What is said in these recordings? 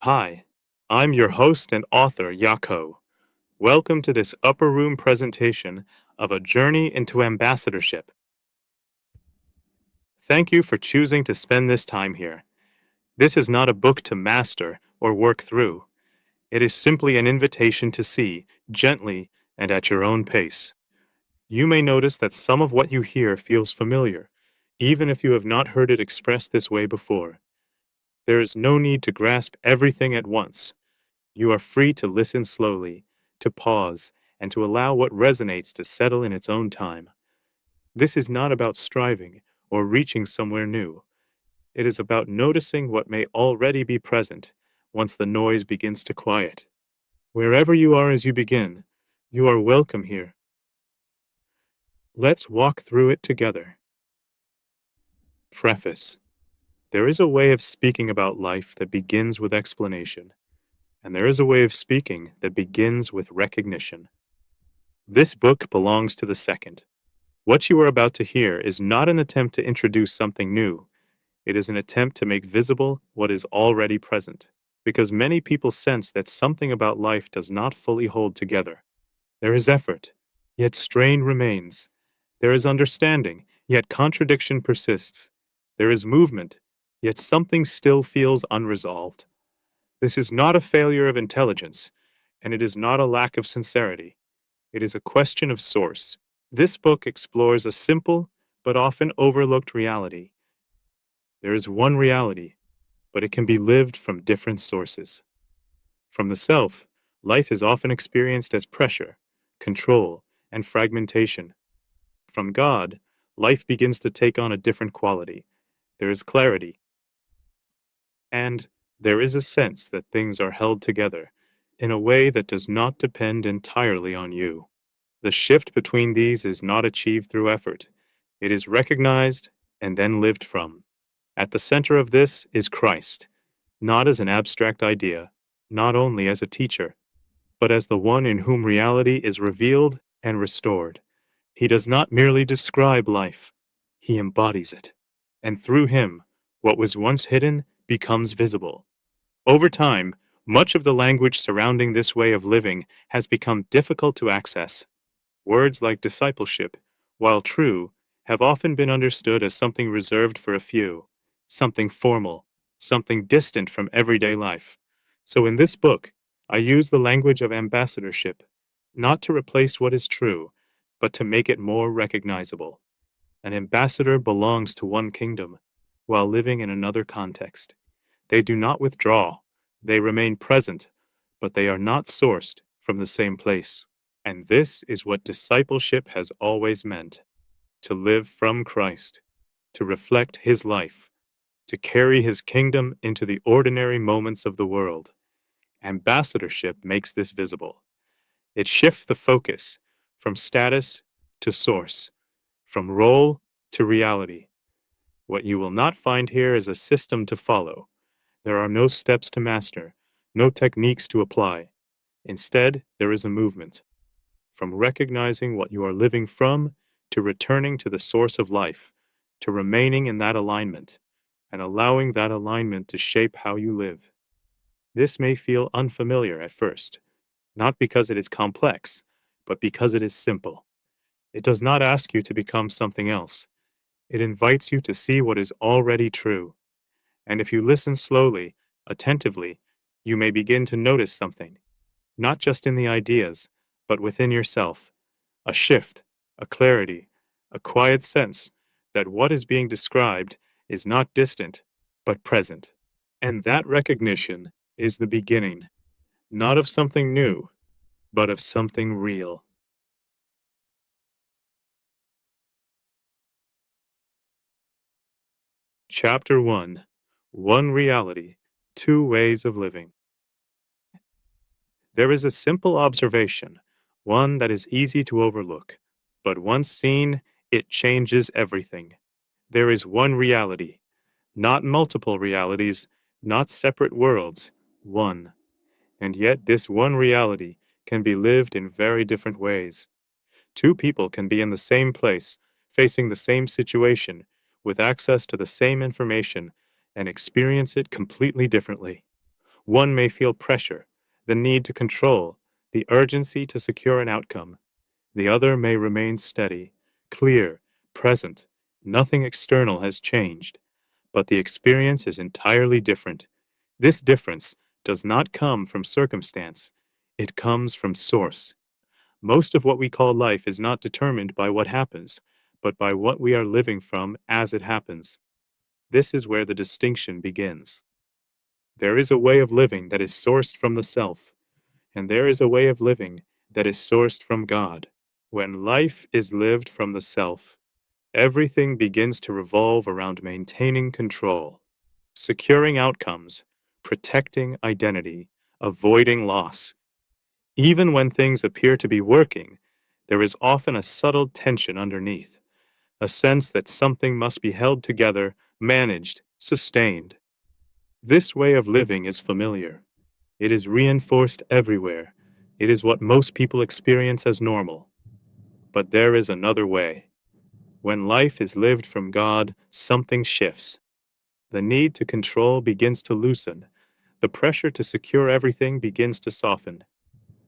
Hi, I'm your host and author, Yako. Welcome to this upper room presentation of A Journey into Ambassadorship. Thank you for choosing to spend this time here. This is not a book to master or work through. It is simply an invitation to see, gently and at your own pace. You may notice that some of what you hear feels familiar, even if you have not heard it expressed this way before. There is no need to grasp everything at once. You are free to listen slowly, to pause, and to allow what resonates to settle in its own time. This is not about striving or reaching somewhere new. It is about noticing what may already be present once the noise begins to quiet. Wherever you are as you begin, you are welcome here. Let's walk through it together. Preface. There is a way of speaking about life that begins with explanation, and there is a way of speaking that begins with recognition. This book belongs to the second. What you are about to hear is not an attempt to introduce something new. It is an attempt to make visible what is already present, because many people sense that something about life does not fully hold together. There is effort, yet strain remains. There is understanding, yet contradiction persists. There is movement, yet something still feels unresolved. This is not a failure of intelligence, and it is not a lack of sincerity. It is a question of source. This book explores a simple but often overlooked reality. There is one reality, but it can be lived from different sources. From the self, life is often experienced as pressure, control, and fragmentation. From God, life begins to take on a different quality. There is clarity, and there is a sense that things are held together in a way that does not depend entirely on you. The shift between these is not achieved through effort. It is recognized and then lived from. At the center of this is Christ, not as an abstract idea, not only as a teacher, but as the one in whom reality is revealed and restored. He does not merely describe life, he embodies it. And through him, what was once hidden becomes visible. Over time, much of the language surrounding this way of living has become difficult to access. Words like discipleship, while true, have often been understood as something reserved for a few, something formal, something distant from everyday life. So in this book, I use the language of ambassadorship, not to replace what is true, but to make it more recognizable. An ambassador belongs to one kingdom, while living in another context. They do not withdraw, they remain present, but they are not sourced from the same place. And this is what discipleship has always meant: to live from Christ, to reflect his life, to carry his kingdom into the ordinary moments of the world. Ambassadorship makes this visible. It shifts the focus from status to source, from role to reality. What you will not find here is a system to follow. There are no steps to master, no techniques to apply. Instead, there is a movement. From recognizing what you are living from, to returning to the source of life, to remaining in that alignment, and allowing that alignment to shape how you live. This may feel unfamiliar at first, not because it is complex, but because it is simple. It does not ask you to become something else. It invites you to see what is already true. And if you listen slowly, attentively, you may begin to notice something, not just in the ideas, but within yourself. A shift, a clarity, a quiet sense that what is being described is not distant, but present. And that recognition is the beginning, not of something new, but of something real. Chapter 1: One Reality, Two Ways of Living. There is a simple observation, one that is easy to overlook, but once seen, it changes everything. There is one reality, not multiple realities, not separate worlds, one. And yet, this one reality can be lived in very different ways. Two people can be in the same place, facing the same situation, with access to the same information, and experience it completely differently. One may feel pressure, the need to control, the urgency to secure an outcome. The other may remain steady, clear, present. Nothing external has changed, but the experience is entirely different. This difference does not come from circumstance, it comes from source. Most of what we call life is not determined by what happens, but by what we are living from as it happens. This is where the distinction begins. There is a way of living that is sourced from the self, and there is a way of living that is sourced from God. When life is lived from the self, everything begins to revolve around maintaining control, securing outcomes, protecting identity, avoiding loss. Even when things appear to be working, there is often a subtle tension underneath, a sense that something must be held together, managed, sustained. This way of living is familiar. It is reinforced everywhere. It is what most people experience as normal. But there is another way. When life is lived from God, something shifts. The need to control begins to loosen. The pressure to secure everything begins to soften.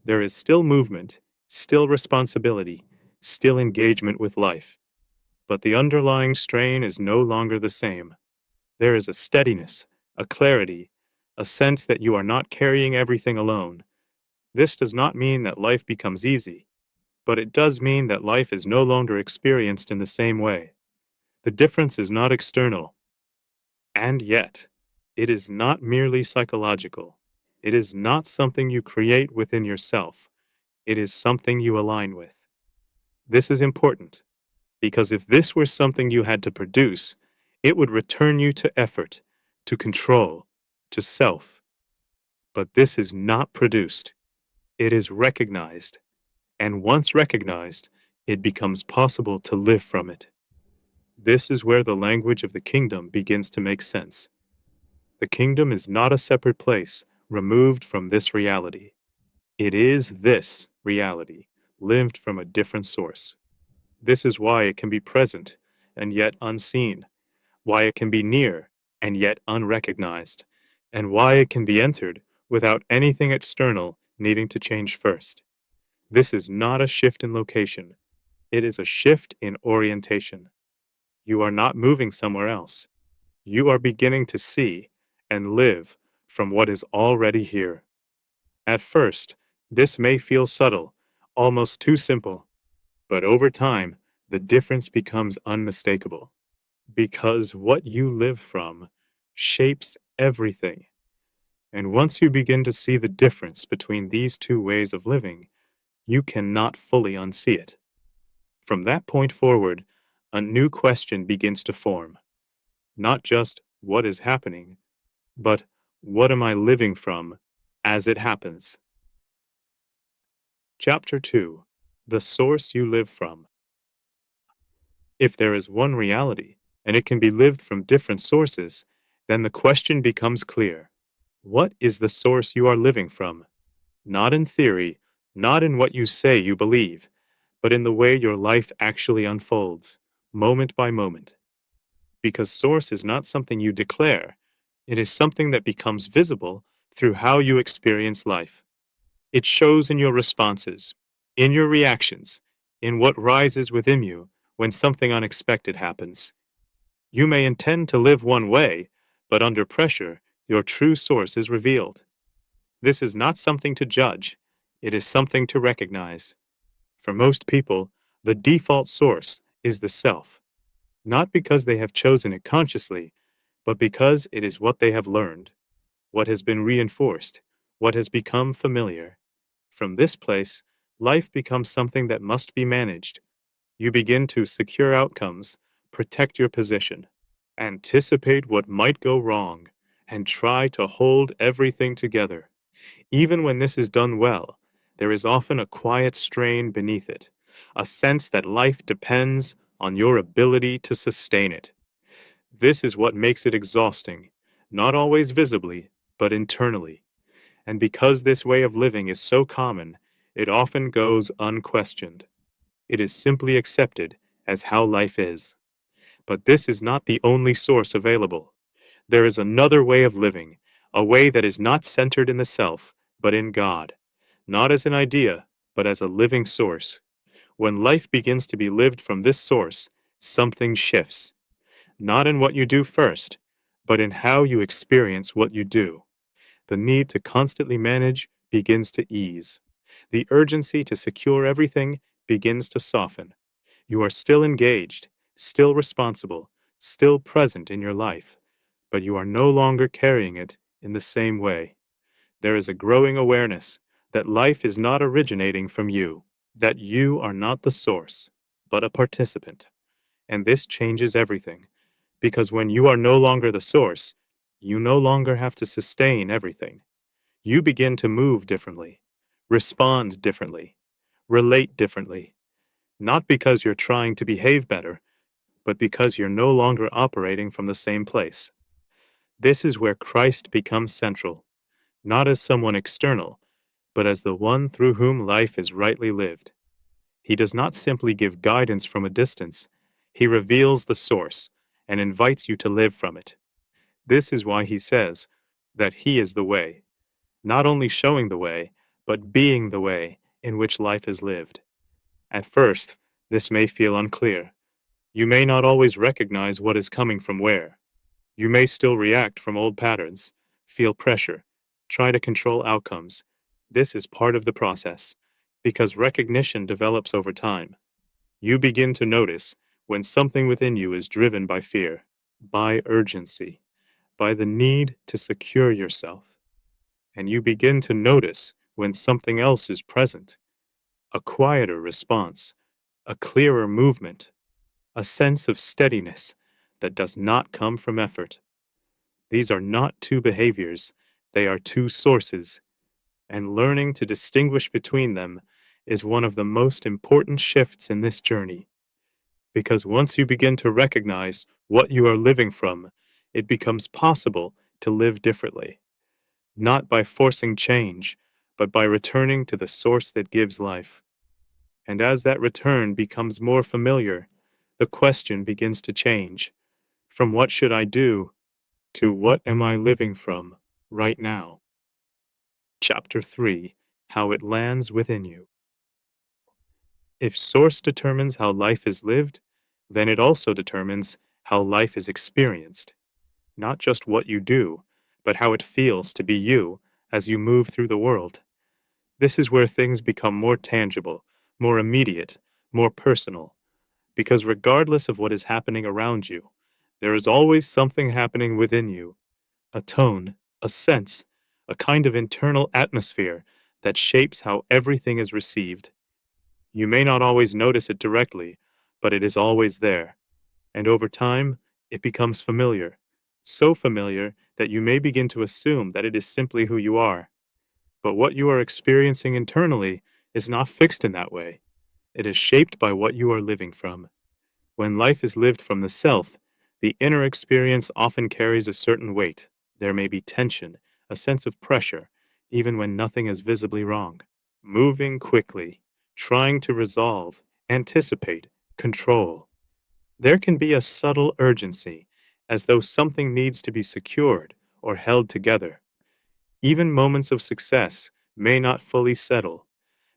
There is still movement, still responsibility, still engagement with life. But the underlying strain is no longer the same. There is a steadiness, a clarity, a sense that you are not carrying everything alone. This does not mean that life becomes easy, but it does mean that life is no longer experienced in the same way. The difference is not external. And yet, it is not merely psychological. It is not something you create within yourself. It is something you align with. This is important, because if this were something you had to produce, it would return you to effort, to control, to self. But this is not produced. It is recognized. And once recognized, it becomes possible to live from it. This is where the language of the kingdom begins to make sense. The kingdom is not a separate place, removed from this reality. It is this reality, lived from a different source. This is why it can be present and yet unseen, why it can be near and yet unrecognized, and why it can be entered without anything external needing to change first. This is not a shift in location, it is a shift in orientation. You are not moving somewhere else. You are beginning to see and live from what is already here. At first, this may feel subtle, almost too simple, but over time, the difference becomes unmistakable. Because what you live from shapes everything. And once you begin to see the difference between these two ways of living, you cannot fully unsee it. From that point forward, a new question begins to form. Not just what is happening, but what am I living from as it happens? Chapter 2. The Source You Live From. If there is one reality, and it can be lived from different sources, then the question becomes clear. What is the source you are living from? Not in theory, not in what you say you believe, but in the way your life actually unfolds, moment by moment. Because source is not something you declare, it is something that becomes visible through how you experience life. It shows in your responses, in your reactions, in what rises within you when something unexpected happens. You may intend to live one way, but under pressure, your true source is revealed. This is not something to judge, it is something to recognize. For most people, the default source is the self, not because they have chosen it consciously, but because it is what they have learned, what has been reinforced, what has become familiar. From this place, life becomes something that must be managed. You begin to secure outcomes, protect your position, anticipate what might go wrong, and try to hold everything together. Even when this is done well, there is often a quiet strain beneath it, a sense that life depends on your ability to sustain it. This is what makes it exhausting, not always visibly, but internally. And because this way of living is so common, it often goes unquestioned. It is simply accepted as how life is. But this is not the only source available. There is another way of living, a way that is not centered in the self, but in God, not as an idea, but as a living source. When life begins to be lived from this source, something shifts, not in what you do first, but in how you experience what you do. The need to constantly manage begins to ease. The urgency to secure everything begins to soften. You are still engaged, still responsible, still present in your life, but you are no longer carrying it in the same way. There is a growing awareness that life is not originating from you, that you are not the source, but a participant. And this changes everything, because when you are no longer the source, you no longer have to sustain everything. You begin to move differently, respond differently, relate differently, not because you're trying to behave better, but because you're no longer operating from the same place. This is where Christ becomes central, not as someone external, but as the one through whom life is rightly lived. He does not simply give guidance from a distance, he reveals the source and invites you to live from it. This is why he says that he is the way, not only showing the way, but being the way in which life is lived. At first, this may feel unclear. You may not always recognize what is coming from where. You may still react from old patterns, feel pressure, try to control outcomes. This is part of the process, because recognition develops over time. You begin to notice when something within you is driven by fear, by urgency, by the need to secure yourself. And you begin to notice when something else is present, a quieter response, a clearer movement, a sense of steadiness that does not come from effort. These are not two behaviors, they are two sources, and learning to distinguish between them is one of the most important shifts in this journey. Because once you begin to recognize what you are living from, it becomes possible to live differently, not by forcing change, but by returning to the source that gives life. And as that return becomes more familiar, the question begins to change from what should I do to what am I living from right now? Chapter 3: How It Lands Within You. If source determines how life is lived, then it also determines how life is experienced. Not just what you do, but how it feels to be you as you move through the world. This is where things become more tangible, more immediate, more personal, because regardless of what is happening around you, there is always something happening within you, a tone, a sense, a kind of internal atmosphere that shapes how everything is received. You may not always notice it directly, but it is always there, and over time, it becomes familiar, so familiar that you may begin to assume that it is simply who you are. But what you are experiencing internally is not fixed in that way. It is shaped by what you are living from. When life is lived from the self, the inner experience often carries a certain weight. There may be tension, a sense of pressure, even when nothing is visibly wrong. Moving quickly, trying to resolve, anticipate, control. There can be a subtle urgency, as though something needs to be secured or held together. Even moments of success may not fully settle,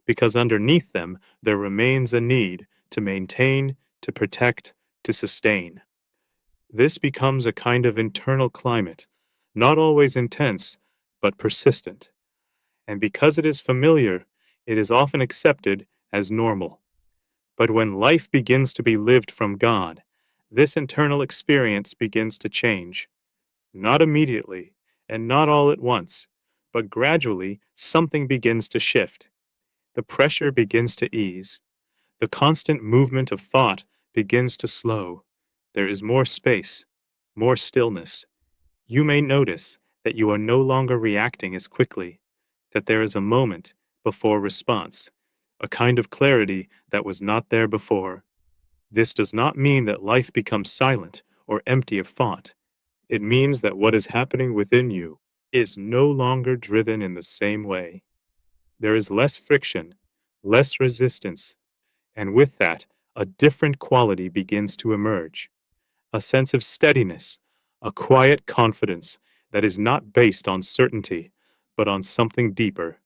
because underneath them there remains a need to maintain, to protect, to sustain. This becomes a kind of internal climate, not always intense, but persistent. And because it is familiar, it is often accepted as normal. But when life begins to be lived from God, this internal experience begins to change. Not immediately, and not all at once, but gradually something begins to shift. The pressure begins to ease. The constant movement of thought begins to slow. There is more space, more stillness. You may notice that you are no longer reacting as quickly, that there is a moment before response, a kind of clarity that was not there before. This does not mean that life becomes silent or empty of thought. It means that what is happening within you is no longer driven in the same way. There is less friction, less resistance, and with that, a different quality begins to emerge, a sense of steadiness, a quiet confidence that is not based on certainty, but on something deeper,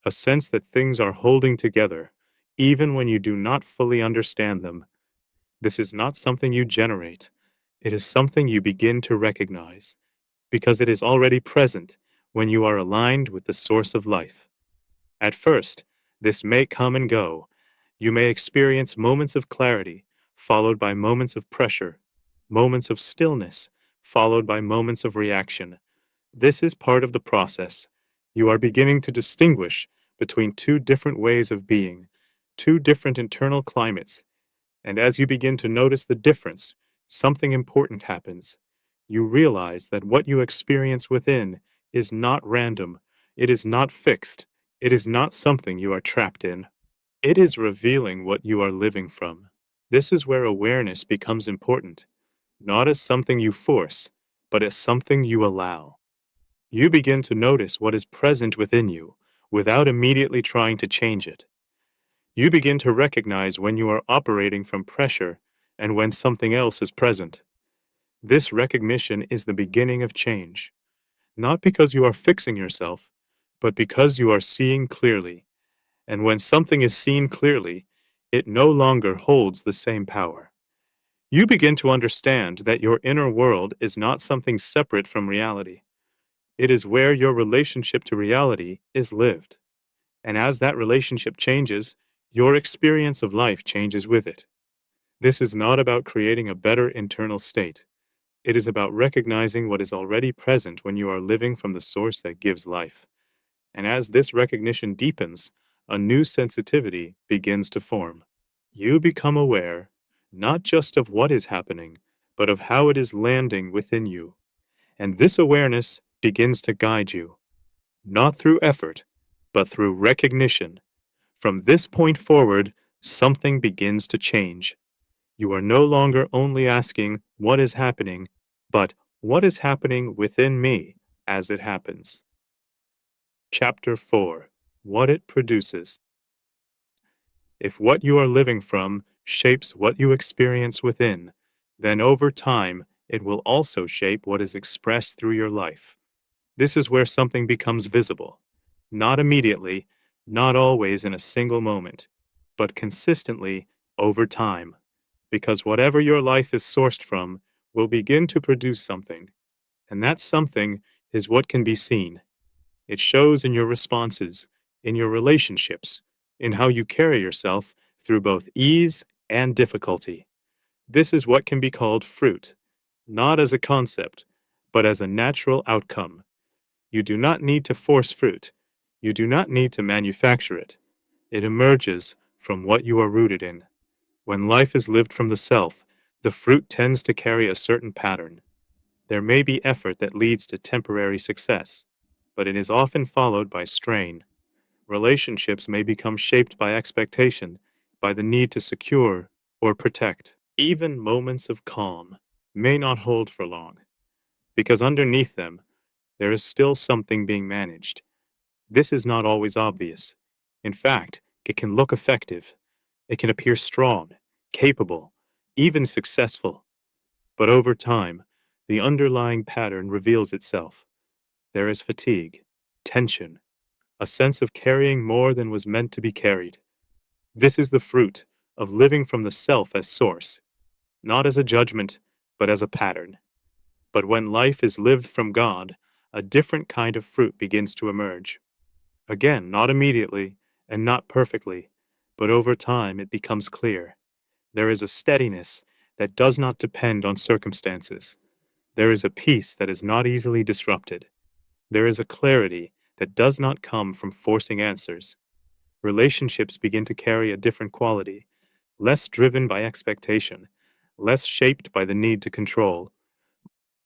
a sense that things are holding together, even when you do not fully understand them. This is not something you generate, it is something you begin to recognize, because it is already present when you are aligned with the source of life. At first, this may come and go. You may experience moments of clarity, followed by moments of pressure, moments of stillness, followed by moments of reaction. This is part of the process. You are beginning to distinguish between two different ways of being, two different internal climates, and as you begin to notice the difference, something important happens. You realize that what you experience within is not random, it is not fixed, it is not something you are trapped in. It is revealing what you are living from. This is where awareness becomes important, not as something you force, but as something you allow. You begin to notice what is present within you without immediately trying to change it. You begin to recognize when you are operating from pressure and when something else is present. This recognition is the beginning of change, not because you are fixing yourself, but because you are seeing clearly. And when something is seen clearly, it no longer holds the same power. You begin to understand that your inner world is not something separate from reality. It is where your relationship to reality is lived. And as that relationship changes, your experience of life changes with it. This is not about creating a better internal state. It is about recognizing what is already present when you are living from the source that gives life. And as this recognition deepens, a new sensitivity begins to form. You become aware, not just of what is happening, but of how it is landing within you. And this awareness begins to guide you, not through effort, but through recognition. From this point forward, something begins to change. You are no longer only asking what is happening, but what is happening within me as it happens. Chapter 4: What it produces. If what you are living from shapes what you experience within, then over time it will also shape what is expressed through your life. This is where something becomes visible. Not immediately, not always in a single moment, but consistently over time. Because whatever your life is sourced from will begin to produce something, and that something is what can be seen. It shows in your responses, in your relationships, in how you carry yourself through both ease and difficulty. This is what can be called fruit, not as a concept, but as a natural outcome. You do not need to force fruit. You do not need to manufacture it. It emerges from what you are rooted in. When life is lived from the self, the fruit tends to carry a certain pattern. There may be effort that leads to temporary success, but it is often followed by strain. Relationships may become shaped by expectation, by the need to secure or protect. Even moments of calm may not hold for long, because underneath them, there is still something being managed. This is not always obvious. In fact, it can look effective. It can appear strong, capable, even successful. But over time, the underlying pattern reveals itself. There is fatigue, tension, a sense of carrying more than was meant to be carried. This is the fruit of living from the self as source, not as a judgment, but as a pattern. But when life is lived from God, a different kind of fruit begins to emerge. Again, not immediately and not perfectly, but over time it becomes clear. There is a steadiness that does not depend on circumstances. There is a peace that is not easily disrupted. There is a clarity that does not come from forcing answers. Relationships begin to carry a different quality, less driven by expectation, less shaped by the need to control,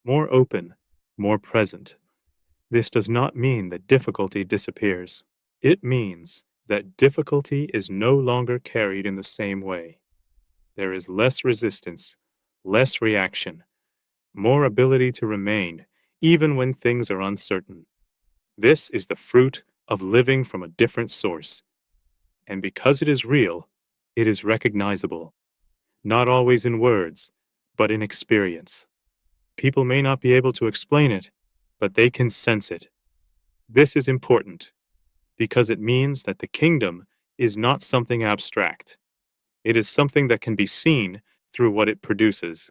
more open, more present. This does not mean that difficulty disappears. It means that difficulty is no longer carried in the same way. There is less resistance, less reaction, more ability to remain, even when things are uncertain. This is the fruit of living from a different source. And because it is real, it is recognizable, not always in words, but in experience. People may not be able to explain it, but they can sense it. This is important because it means that the kingdom is not something abstract. It is something that can be seen through what it produces,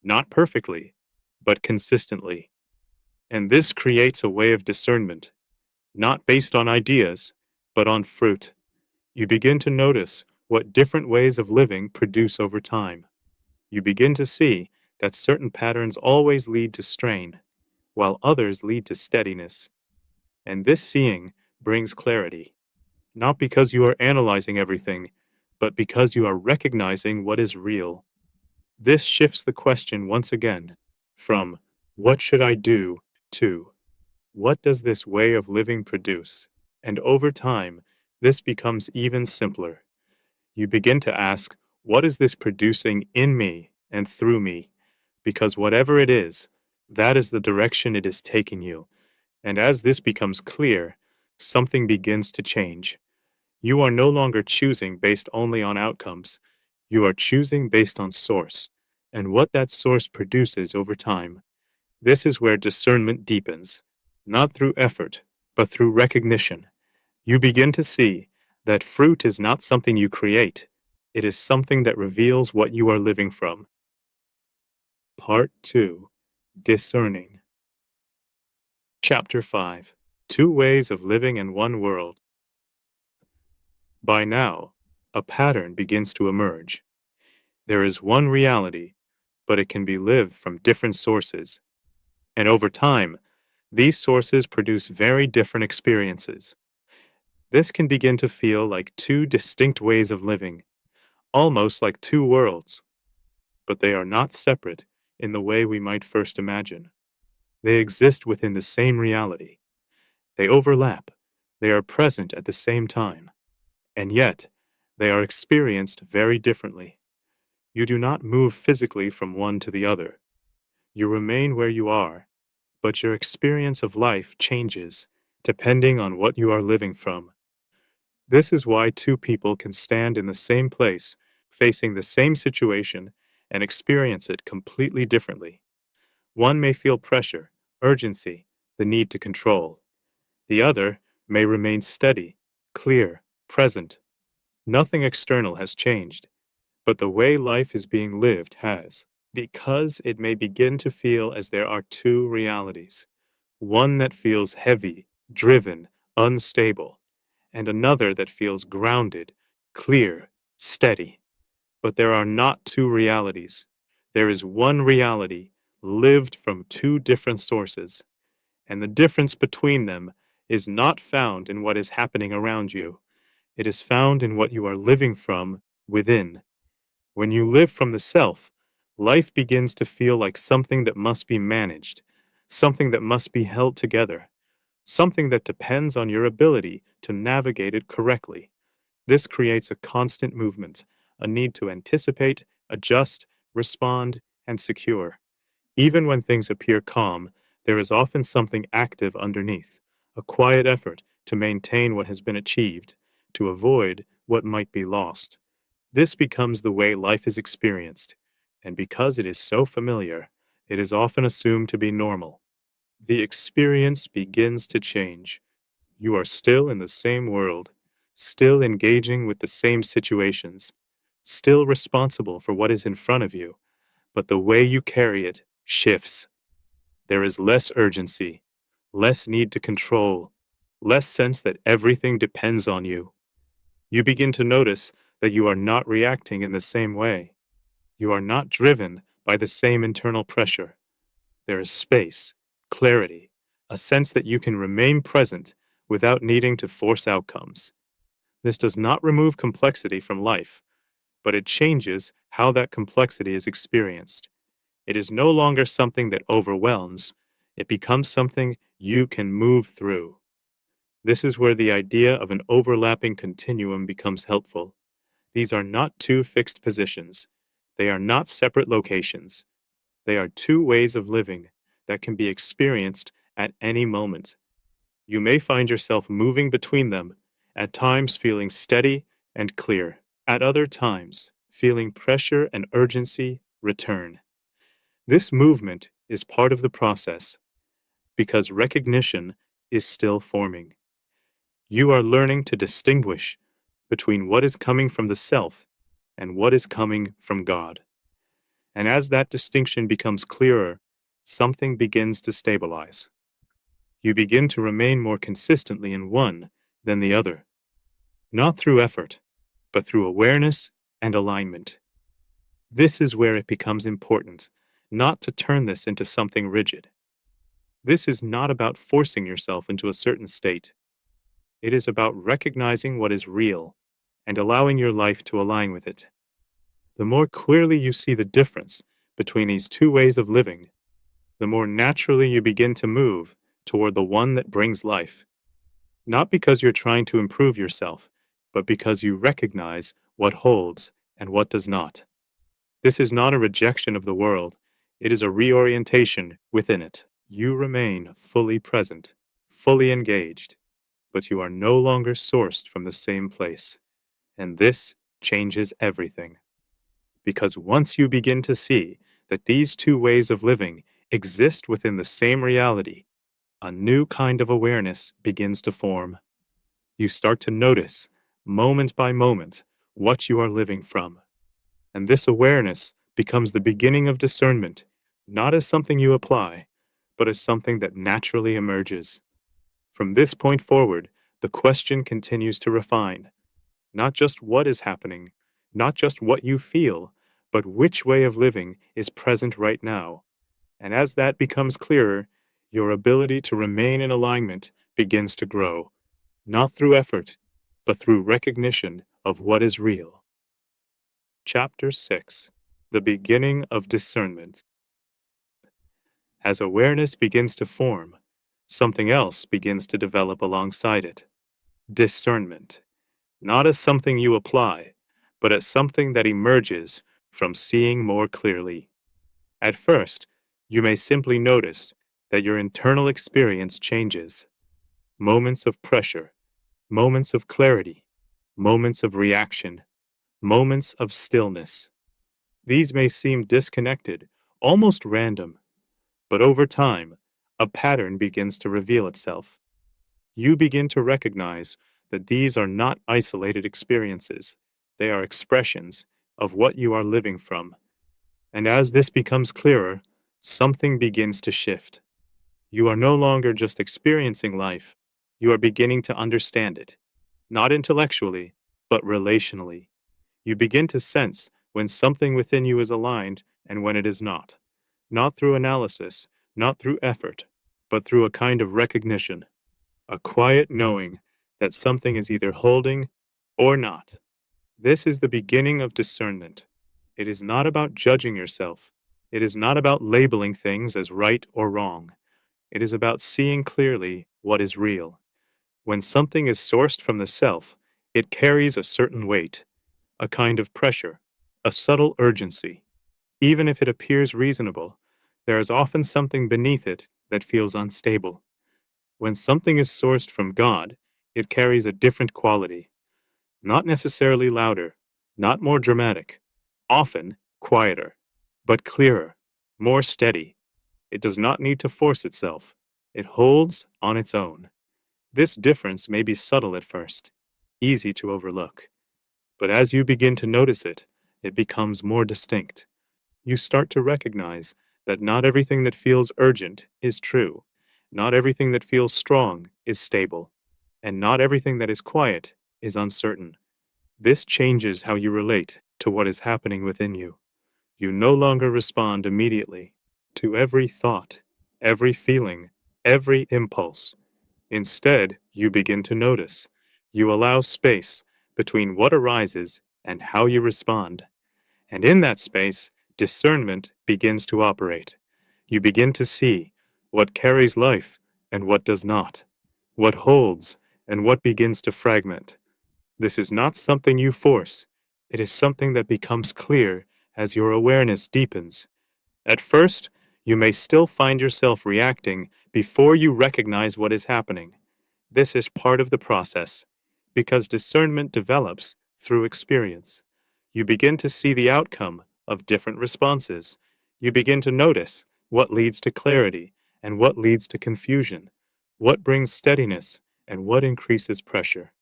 not perfectly, but consistently. And this creates a way of discernment, not based on ideas, but on fruit. You begin to notice what different ways of living produce over time. You begin to see that certain patterns always lead to strain, while others lead to steadiness. And this seeing brings clarity, not because you are analyzing everything, but because you are recognizing what is real. This shifts the question once again from, what should I do, to, what does this way of living produce? And over time, this becomes even simpler. You begin to ask, what is this producing in me and through me? Because whatever it is, that is the direction it is taking you. And as this becomes clear, something begins to change. You are no longer choosing based only on outcomes. You are choosing based on source, and what that source produces over time. This is where discernment deepens, not through effort, but through recognition. You begin to see that fruit is not something you create, it is something that reveals what you are living from. Part 2. Discerning. Chapter 5. Two Ways of Living in One World. By now, a pattern begins to emerge. There is one reality, but it can be lived from different sources. And over time, these sources produce very different experiences. This can begin to feel like two distinct ways of living, almost like two worlds. But they are not separate in the way we might first imagine. They exist within the same reality. They overlap. They are present at the same time. And yet, they are experienced very differently. You do not move physically from one to the other. You remain where you are, but your experience of life changes depending on what you are living from. This is why two people can stand in the same place, facing the same situation, and experience it completely differently. One may feel pressure, urgency, the need to control. The other may remain steady, clear, present. Nothing external has changed, but the way life is being lived has, because it may begin to feel as there are two realities, one that feels heavy, driven, unstable, and another that feels grounded, clear, steady. But there are not two realities. There is one reality lived from two different sources, and the difference between them is not found in what is happening around you. It is found in what you are living from within. When you live from the self, life begins to feel like something that must be managed, something that must be held together, something that depends on your ability to navigate it correctly. This creates a constant movement, a need to anticipate, adjust, respond, and secure. Even when things appear calm, there is often something active underneath, a quiet effort to maintain what has been achieved, to avoid what might be lost. This becomes the way life is experienced, and because it is so familiar, it is often assumed to be normal. The experience begins to change. You are still in the same world, still engaging with the same situations, still responsible for what is in front of you, but the way you carry it shifts. There is less urgency, less need to control, less sense that everything depends on you. You begin to notice that you are not reacting in the same way. You are not driven by the same internal pressure. There is space, clarity, a sense that you can remain present without needing to force outcomes. This does not remove complexity from life, but it changes how that complexity is experienced. It is no longer something that overwhelms, it becomes something you can move through. This is where the idea of an overlapping continuum becomes helpful. These are not two fixed positions. They are not separate locations. They are two ways of living that can be experienced at any moment. You may find yourself moving between them, at times feeling steady and clear, at other times feeling pressure and urgency return. This movement is part of the process. because recognition is still forming. You are learning to distinguish between what is coming from the self and what is coming from God. And as that distinction becomes clearer, something begins to stabilize. You begin to remain more consistently in one than the other, not through effort, but through awareness and alignment. This is where it becomes important not to turn this into something rigid. This is not about forcing yourself into a certain state. It is about recognizing what is real and allowing your life to align with it. The more clearly you see the difference between these two ways of living, the more naturally you begin to move toward the one that brings life. Not because you're trying to improve yourself, but because you recognize what holds and what does not. This is not a rejection of the world, it is a reorientation within it. You remain fully present, fully engaged, but you are no longer sourced from the same place. And this changes everything. Because once you begin to see that these two ways of living exist within the same reality, a new kind of awareness begins to form. You start to notice, moment by moment, what you are living from. And this awareness becomes the beginning of discernment, not as something you apply, but as something that naturally emerges. From this point forward, the question continues to refine, not just what is happening, not just what you feel, but which way of living is present right now. And as that becomes clearer, your ability to remain in alignment begins to grow, not through effort, but through recognition of what is real. Chapter 6: The Beginning of Discernment. As awareness begins to form, something else begins to develop alongside it: discernment. Not as something you apply, but as something that emerges from seeing more clearly. At first, you may simply notice that your internal experience changes. Moments of pressure, moments of clarity, moments of reaction, moments of stillness. These may seem disconnected, almost random, but over time, a pattern begins to reveal itself. You begin to recognize that these are not isolated experiences, they are expressions of what you are living from. And as this becomes clearer, something begins to shift. You are no longer just experiencing life, you are beginning to understand it, not intellectually, but relationally. You begin to sense when something within you is aligned and when it is not through analysis, not through effort, but through a kind of recognition, a quiet knowing that something is either holding or not. This is the beginning of discernment. It is not about judging yourself. It is not about labeling things as right or wrong. It is about seeing clearly what is real. When something is sourced from the self, it carries a certain weight, a kind of pressure, a subtle urgency. Even if it appears reasonable, there is often something beneath it that feels unstable. When something is sourced from God, it carries a different quality, not necessarily louder, not more dramatic, often quieter, but clearer, more steady. It does not need to force itself. It holds on its own. This difference may be subtle at first, easy to overlook, but as you begin to notice it, it becomes more distinct. You start to recognize that not everything that feels urgent is true, not everything that feels strong is stable, and not everything that is quiet is uncertain. This changes how you relate to what is happening within you. You no longer respond immediately to every thought, every feeling, every impulse. Instead, you begin to notice. You allow space between what arises and how you respond. And in that space, discernment begins to operate. You begin to see what carries life and what does not, what holds and what begins to fragment. This is not something you force, it is something that becomes clear as your awareness deepens. At first, you may still find yourself reacting before you recognize what is happening. This is part of the process, because discernment develops through experience. You begin to see the outcome of different responses. You begin to notice what leads to clarity and what leads to confusion, what brings steadiness, and what increases pressure.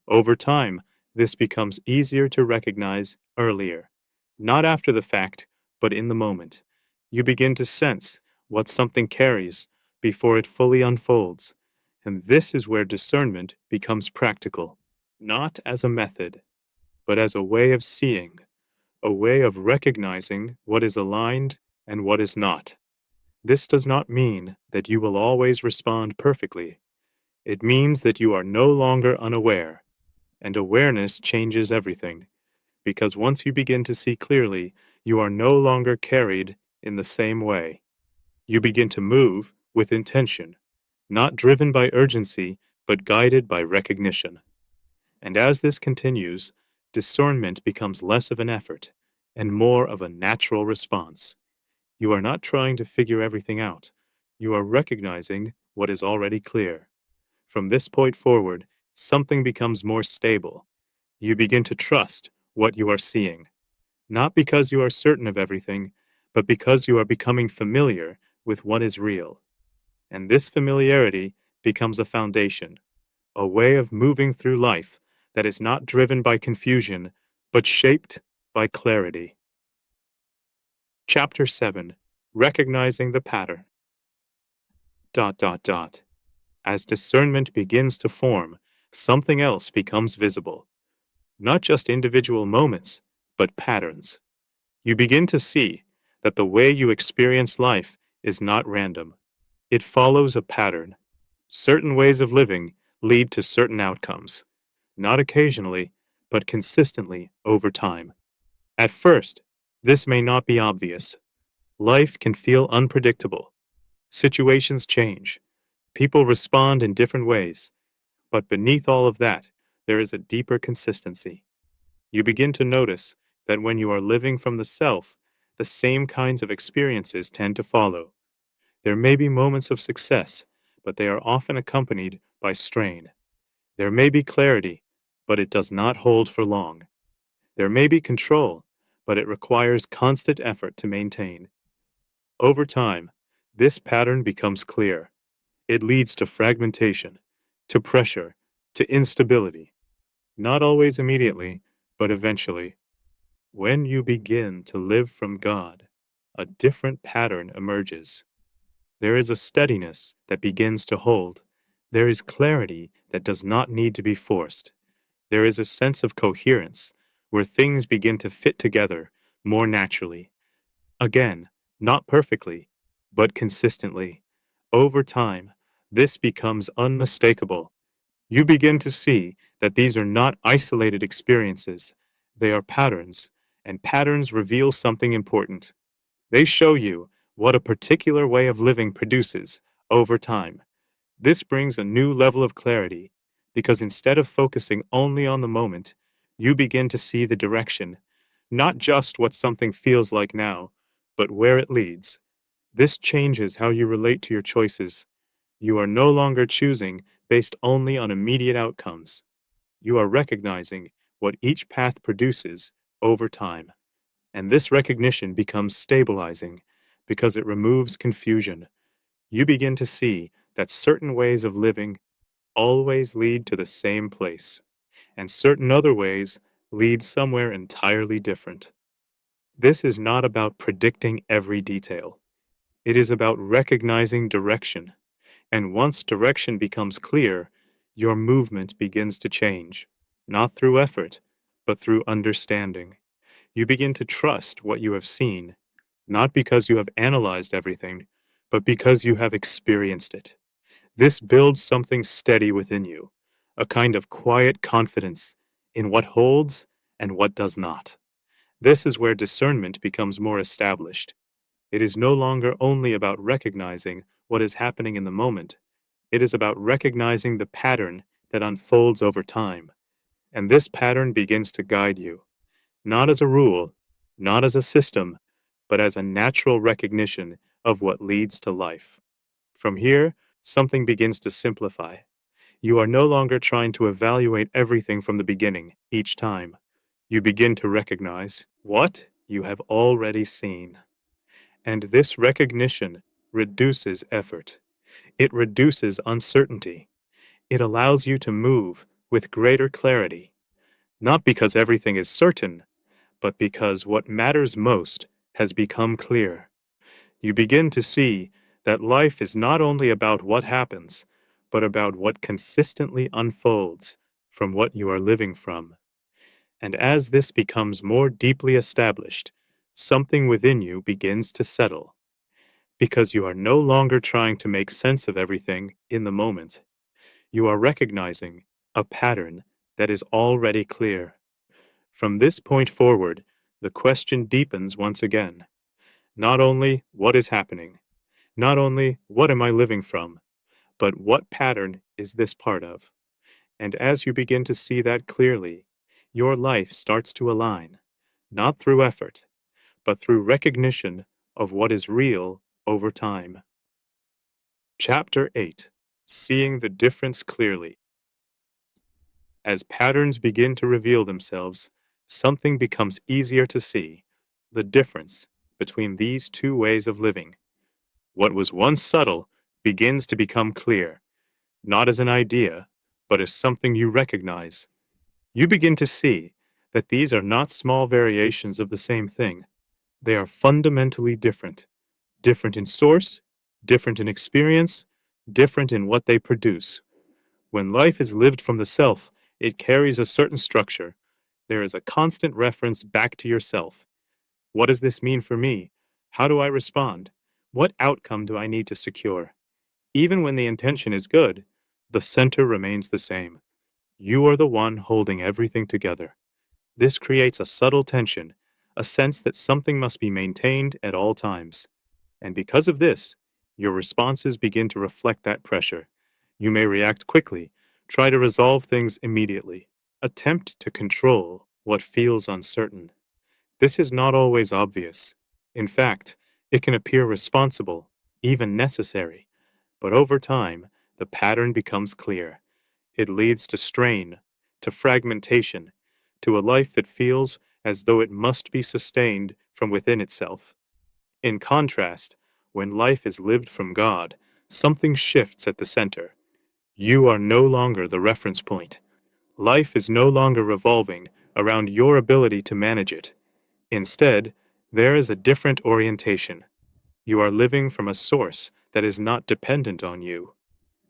Over time, this becomes easier to recognize earlier, not after the fact, but in the moment. You begin to sense what something carries before it fully unfolds, and this is where discernment becomes practical, not as a method, but as a way of seeing, a way of recognizing what is aligned and what is not. This does not mean that you will always respond perfectly. It means that you are no longer unaware, and awareness changes everything, because once you begin to see clearly, you are no longer carried in the same way. You begin to move with intention, not driven by urgency, but guided by recognition. And as this continues, discernment becomes less of an effort and more of a natural response. You are not trying to figure everything out. You are recognizing what is already clear. From this point forward, something becomes more stable. You begin to trust what you are seeing, not because you are certain of everything, but because you are becoming familiar with what is real. And this familiarity becomes a foundation, a way of moving through life that is not driven by confusion, but shaped by clarity. Chapter 7. Recognizing the Pattern. As discernment begins to form, something else becomes visible. Not just individual moments, but patterns. You begin to see that the way you experience life is not random. It follows a pattern. Certain ways of living lead to certain outcomes, not occasionally, but consistently over time. At first, this may not be obvious. Life can feel unpredictable. Situations change. People respond in different ways. But beneath all of that, there is a deeper consistency. You begin to notice that when you are living from the self, the same kinds of experiences tend to follow. There may be moments of success, but they are often accompanied by strain. There may be clarity, but it does not hold for long. There may be control, but it requires constant effort to maintain. Over time, this pattern becomes clear. It leads to fragmentation, to pressure, to instability. Not always immediately, but eventually. When you begin to live from God, a different pattern emerges. There is a steadiness that begins to hold. There is clarity that does not need to be forced. There is a sense of coherence where things begin to fit together more naturally. Again, not perfectly, but consistently. Over time, this becomes unmistakable. You begin to see that these are not isolated experiences, they are patterns, and patterns reveal something important. They show you what a particular way of living produces over time. This brings a new level of clarity, because instead of focusing only on the moment, you begin to see the direction, not just what something feels like now, but where it leads. This changes how you relate to your choices. You are no longer choosing based only on immediate outcomes. You are recognizing what each path produces over time. And this recognition becomes stabilizing because it removes confusion. You begin to see that certain ways of living always lead to the same place, and certain other ways lead somewhere entirely different. This is not about predicting every detail. It is about recognizing direction. And once direction becomes clear, your movement begins to change, not through effort, but through understanding. You begin to trust what you have seen, not because you have analyzed everything, but because you have experienced it. This builds something steady within you, a kind of quiet confidence in what holds and what does not. This is where discernment becomes more established. It is no longer only about recognizing what is happening in the moment, it is about recognizing the pattern that unfolds over time. And this pattern begins to guide you, not as a rule, not as a system, but as a natural recognition of what leads to life. From here, something begins to simplify. You are no longer trying to evaluate everything from the beginning, each time. You begin to recognize what you have already seen. And this recognition reduces effort. It reduces uncertainty. It allows you to move with greater clarity, not because everything is certain, but because what matters most has become clear. You begin to see that life is not only about what happens, but about what consistently unfolds from what you are living from. And as this becomes more deeply established, something within you begins to settle, because you are no longer trying to make sense of everything in the moment. You are recognizing a pattern that is already clear. From this point forward, the question deepens once again. Not only what is happening, not only what am I living from, but what pattern is this part of? And as you begin to see that clearly, your life starts to align, not through effort, but through recognition of what is real over time. Chapter 8: Seeing the Difference Clearly. As patterns begin to reveal themselves, something becomes easier to see: the difference between these two ways of living. What was once subtle begins to become clear, not as an idea, but as something you recognize. You begin to see that these are not small variations of the same thing. They are fundamentally different. Different in source, different in experience, different in what they produce. When life is lived from the self, it carries a certain structure. There is a constant reference back to yourself. What does this mean for me? How do I respond? What outcome do I need to secure? Even when the intention is good, the center remains the same. You are the one holding everything together. This creates a subtle tension, a sense that something must be maintained at all times. And because of this, your responses begin to reflect that pressure. You may react quickly, try to resolve things immediately, attempt to control what feels uncertain. This is not always obvious. In fact, it can appear responsible, even necessary. But over time, the pattern becomes clear. It leads to strain, to fragmentation, to a life that feels as though it must be sustained from within itself. In contrast, when life is lived from God, something shifts at the center. You are no longer the reference point. Life is no longer revolving around your ability to manage it. Instead, there is a different orientation. You are living from a source that is not dependent on you.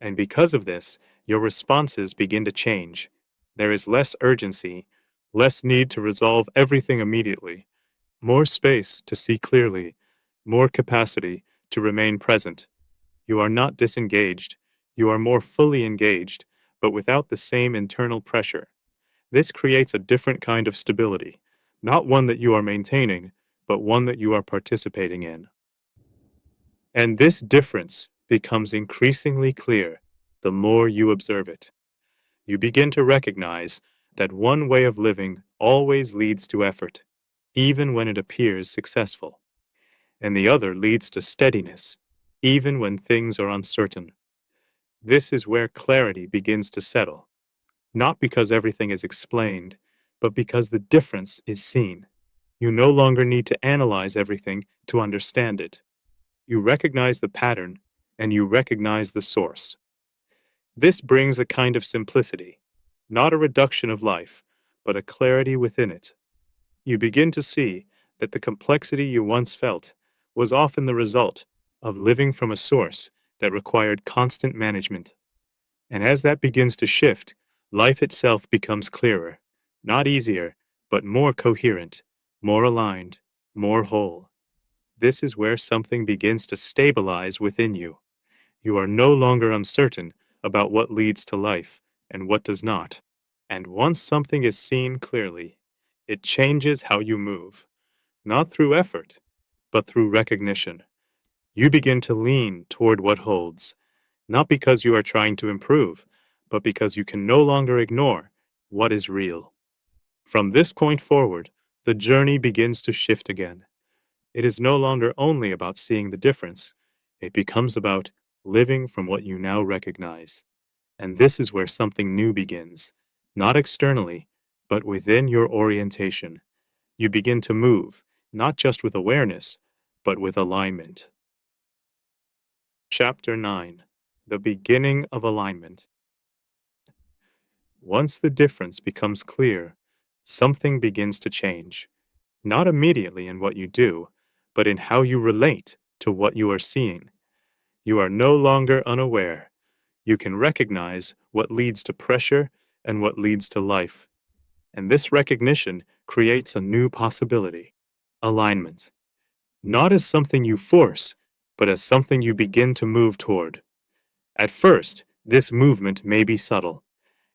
And because of this, your responses begin to change. There is less urgency, less need to resolve everything immediately, more space to see clearly, more capacity to remain present. You are not disengaged, you are more fully engaged, but without the same internal pressure. This creates a different kind of stability, not one that you are maintaining, but one that you are participating in. And this difference becomes increasingly clear the more you observe it. You begin to recognize that one way of living always leads to effort, even when it appears successful, and the other leads to steadiness, even when things are uncertain. This is where clarity begins to settle, not because everything is explained, but because the difference is seen. You no longer need to analyze everything to understand it. You recognize the pattern, and you recognize the source. This brings a kind of simplicity, not a reduction of life, but a clarity within it. You begin to see that the complexity you once felt was often the result of living from a source that required constant management. And as that begins to shift, life itself becomes clearer, not easier, but more coherent, more aligned, more whole. This is where something begins to stabilize within you. You are no longer uncertain about what leads to life and what does not. And once something is seen clearly, it changes how you move, not through effort, but through recognition. You begin to lean toward what holds, not because you are trying to improve, but because you can no longer ignore what is real. From this point forward, the journey begins to shift again. It is no longer only about seeing the difference, it becomes about living from what you now recognize. And this is where something new begins, not externally, but within your orientation. You begin to move, not just with awareness, but with alignment. Chapter 9. The Beginning of Alignment. Once the difference becomes clear, something begins to change, not immediately in what you do, but in how you relate to what you are seeing. You are no longer unaware. You can recognize what leads to pressure and what leads to life. And this recognition creates a new possibility: alignment. Not as something you force, but as something you begin to move toward. At first, this movement may be subtle.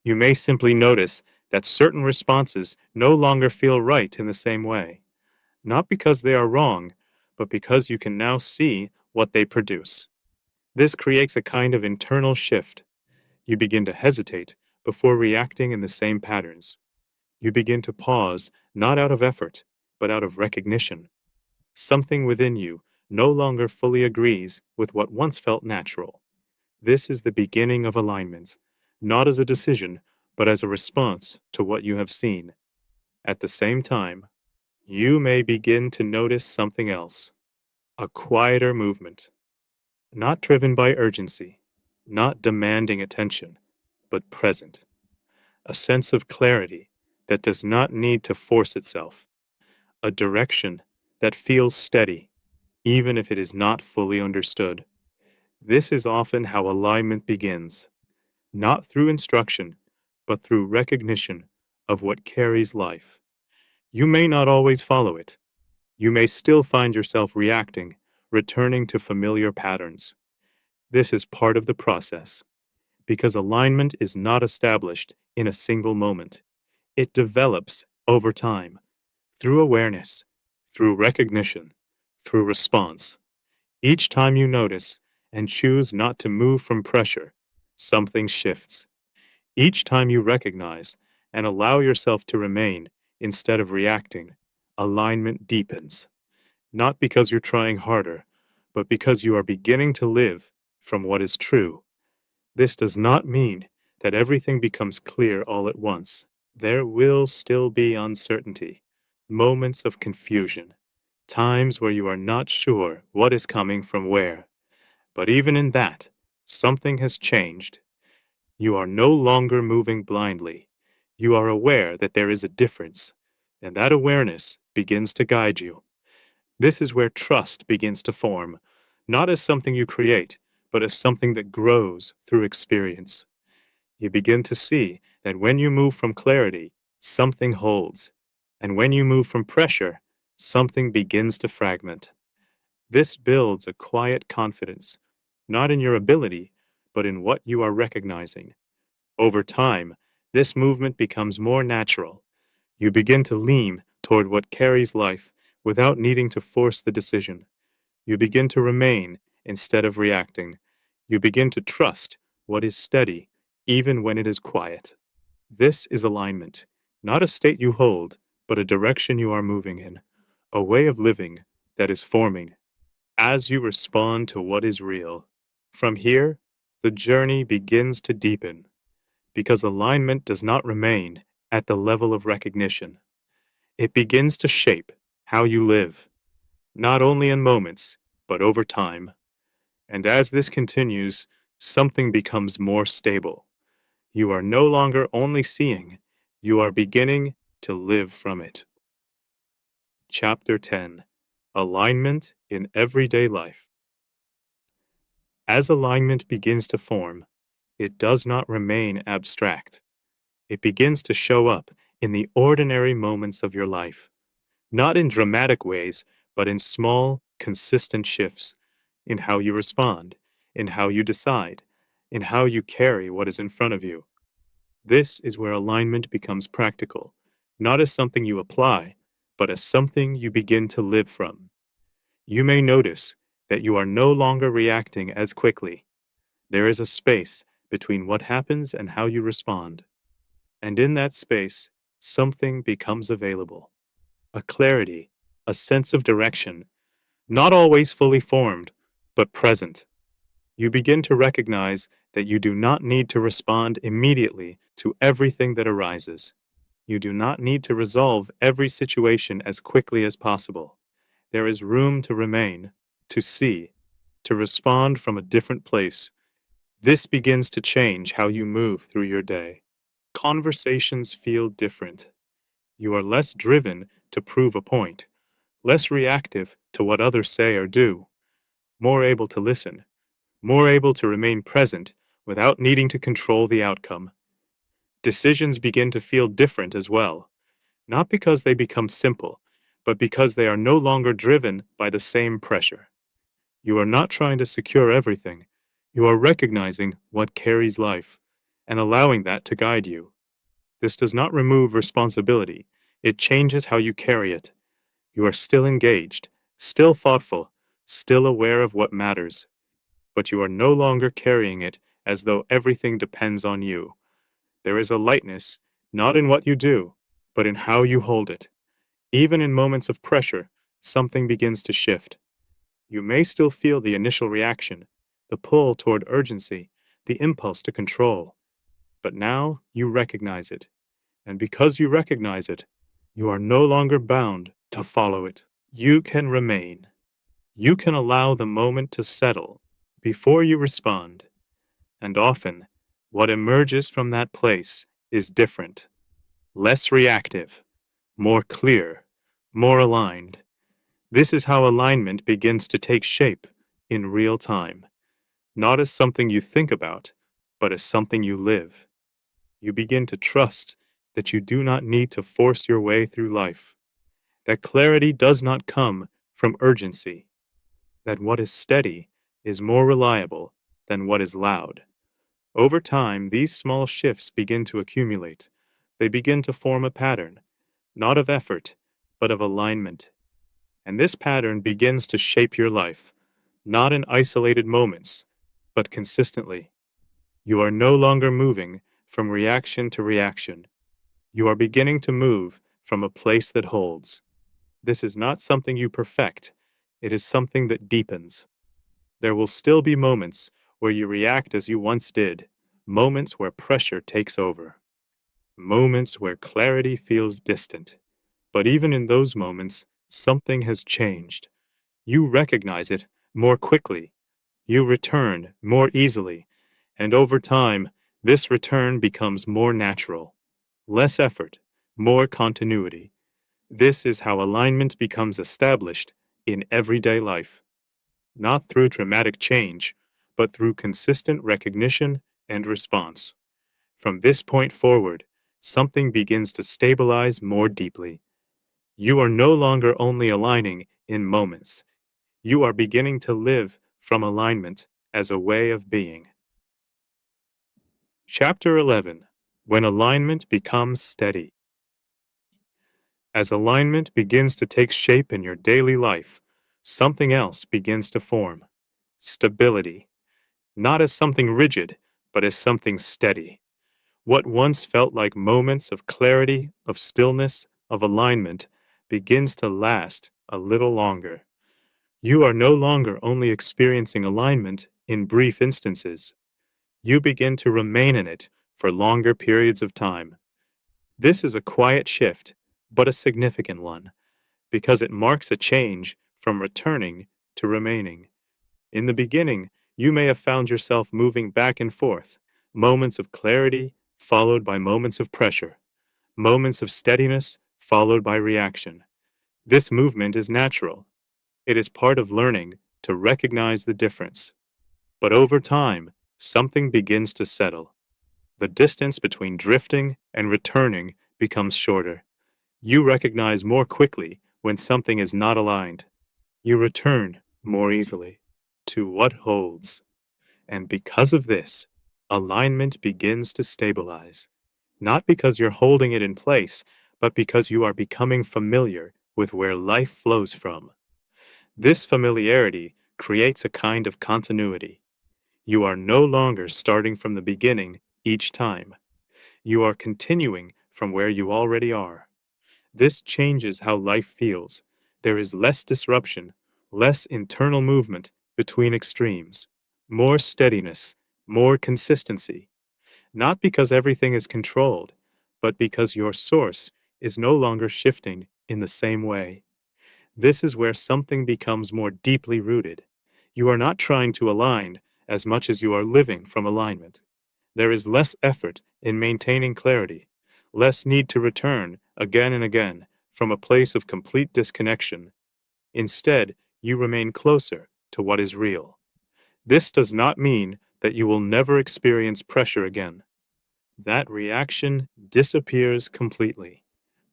You may simply notice that certain responses no longer feel right in the same way, not because they are wrong, but because you can now see what they produce. This creates a kind of internal shift. You begin to hesitate before reacting in the same patterns. You begin to pause, not out of effort, but out of recognition. Something within you no longer fully agrees with what once felt natural. This is the beginning of alignment, not as a decision, but as a response to what you have seen. At the same time, you may begin to notice something else: a quieter movement, not driven by urgency, not demanding attention, but present. A sense of clarity that does not need to force itself, a direction that feels steady, even if it is not fully understood. This is often how alignment begins, not through instruction, but through recognition of what carries life. You may not always follow it. You may still find yourself reacting, returning to familiar patterns. This is part of the process, because alignment is not established in a single moment. It develops over time, through awareness, through recognition, through response. Each time you notice and choose not to move from pressure, something shifts. Each time you recognize and allow yourself to remain instead of reacting, alignment deepens. Not because you're trying harder, but because you are beginning to live from what is true. This does not mean that everything becomes clear all at once. There will still be uncertainty, moments of confusion, times where you are not sure what is coming from where. But even in that, something has changed. You are no longer moving blindly. You are aware that there is a difference, and that awareness begins to guide you. This is where trust begins to form, not as something you create, but as something that grows through experience. You begin to see that when you move from clarity, something holds, and when you move from pressure, something begins to fragment. This builds a quiet confidence, not in your ability, but in what you are recognizing. Over time, this movement becomes more natural. You begin to lean toward what carries life without needing to force the decision. You begin to remain instead of reacting. You begin to trust what is steady, even when it is quiet. This is alignment, not a state you hold, but a direction you are moving in, a way of living that is forming as you respond to what is real. From here, the journey begins to deepen, because alignment does not remain at the level of recognition. It begins to shape how you live, not only in moments, but over time. And as this continues, something becomes more stable. You are no longer only seeing, you are beginning to live from it. Chapter 10. Alignment in Everyday Life. As alignment begins to form, it does not remain abstract. It begins to show up in the ordinary moments of your life, not in dramatic ways, but in small, consistent shifts in how you respond, in how you decide, in how you carry what is in front of you. This is where alignment becomes practical, not as something you apply, but as something you begin to live from. You may notice that you are no longer reacting as quickly. There is a space between what happens and how you respond. And in that space, something becomes available: a clarity, a sense of direction, not always fully formed, but present. You begin to recognize that you do not need to respond immediately to everything that arises. You do not need to resolve every situation as quickly as possible. There is room to remain, to see, to respond from a different place. This begins to change how you move through your day. Conversations feel different. You are less driven to prove a point, less reactive to what others say or do, more able to listen, more able to remain present without needing to control the outcome. Decisions begin to feel different as well, not because they become simple, but because they are no longer driven by the same pressure. You are not trying to secure everything. You are recognizing what carries life and allowing that to guide you. This does not remove responsibility. It changes how you carry it. You are still engaged, still thoughtful, still aware of what matters, but you are no longer carrying it as though everything depends on you. There is a lightness, not in what you do, but in how you hold it. Even in moments of pressure, something begins to shift. You may still feel the initial reaction, the pull toward urgency, the impulse to control, but now you recognize it. And because you recognize it, you are no longer bound to follow it. You can remain. You can allow the moment to settle before you respond. And often, what emerges from that place is different, less reactive, more clear, more aligned. This is how alignment begins to take shape in real time, not as something you think about, but as something you live. You begin to trust that you do not need to force your way through life, that clarity does not come from urgency, that what is steady is more reliable than what is loud. Over time, these small shifts begin to accumulate. They begin to form a pattern, not of effort, but of alignment. And this pattern begins to shape your life, not in isolated moments, but consistently. You are no longer moving from reaction to reaction. You are beginning to move from a place that holds. This is not something you perfect, it is something that deepens. There will still be moments where you react as you once did, moments where pressure takes over, moments where clarity feels distant. But even in those moments, something has changed. You recognize it more quickly. You return more easily. And over time, this return becomes more natural. Less effort, more continuity. This is how alignment becomes established in everyday life, not through dramatic change, but through consistent recognition and response. From this point forward, something begins to stabilize more deeply. You are no longer only aligning in moments. You are beginning to live from alignment as a way of being. Chapter 11. When Alignment Becomes Steady. As alignment begins to take shape in your daily life, something else begins to form. Stability. Not as something rigid, but as something steady. What once felt like moments of clarity, of stillness, of alignment, begins to last a little longer. You are no longer only experiencing alignment in brief instances. You begin to remain in it for longer periods of time. This is a quiet shift, but a significant one, because it marks a change from returning to remaining. In the beginning, you may have found yourself moving back and forth, moments of clarity followed by moments of pressure, moments of steadiness followed by reaction. This movement is natural. It is part of learning to recognize the difference. But over time, something begins to settle. The distance between drifting and returning becomes shorter. You recognize more quickly when something is not aligned. You return more easily to what holds. And because of this, alignment begins to stabilize. Not because you're holding it in place, but because you are becoming familiar with where life flows from. This familiarity creates a kind of continuity. You are no longer starting from the beginning each time. You are continuing from where you already are. This changes how life feels. There is less disruption, less internal movement between extremes, more steadiness, more consistency. Not because everything is controlled, but because your source is no longer shifting in the same way. This is where something becomes more deeply rooted. You are not trying to align as much as you are living from alignment. There is less effort in maintaining clarity, less need to return again and again from a place of complete disconnection. Instead, you remain closer to what is real. This does not mean that you will never experience pressure again. That reaction disappears completely.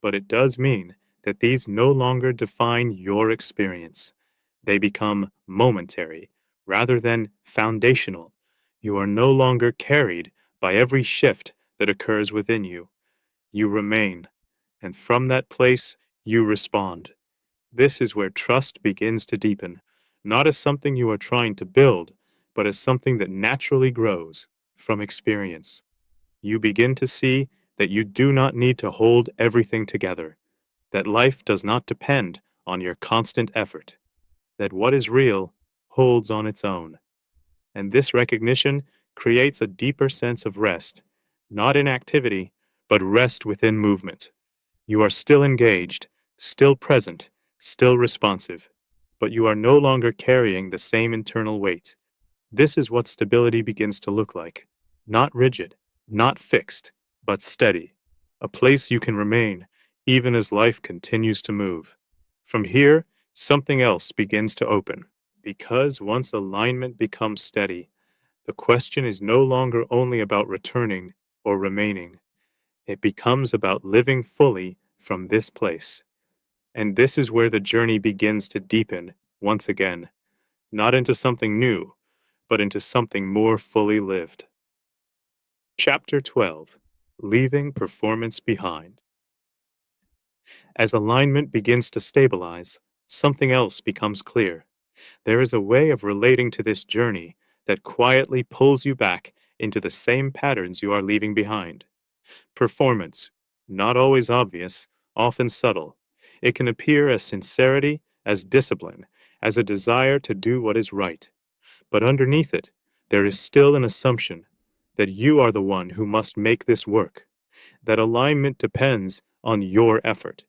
But it does mean that these no longer define your experience. They become momentary rather than foundational. You are no longer carried by every shift that occurs within you. You remain, and from that place, you respond. This is where trust begins to deepen, not as something you are trying to build, but as something that naturally grows from experience. You begin to see that you do not need to hold everything together, that life does not depend on your constant effort, that what is real holds on its own. And this recognition creates a deeper sense of rest, not in activity, but rest within movement. You are still engaged, still present, still responsive, but you are no longer carrying the same internal weight. This is what stability begins to look like. Not rigid, not fixed, but steady. A place you can remain, even as life continues to move. From here, something else begins to open. Because once alignment becomes steady, the question is no longer only about returning or remaining. It becomes about living fully from this place. And this is where the journey begins to deepen once again, not into something new, but into something more fully lived. Chapter 12: Leaving Performance Behind. As alignment begins to stabilize, something else becomes clear. There is a way of relating to this journey that quietly pulls you back into the same patterns you are leaving behind. Performance, not always obvious, often subtle. It can appear as sincerity, as discipline, as a desire to do what is right. But underneath it, there is still an assumption that you are the one who must make this work, that alignment depends on your effort,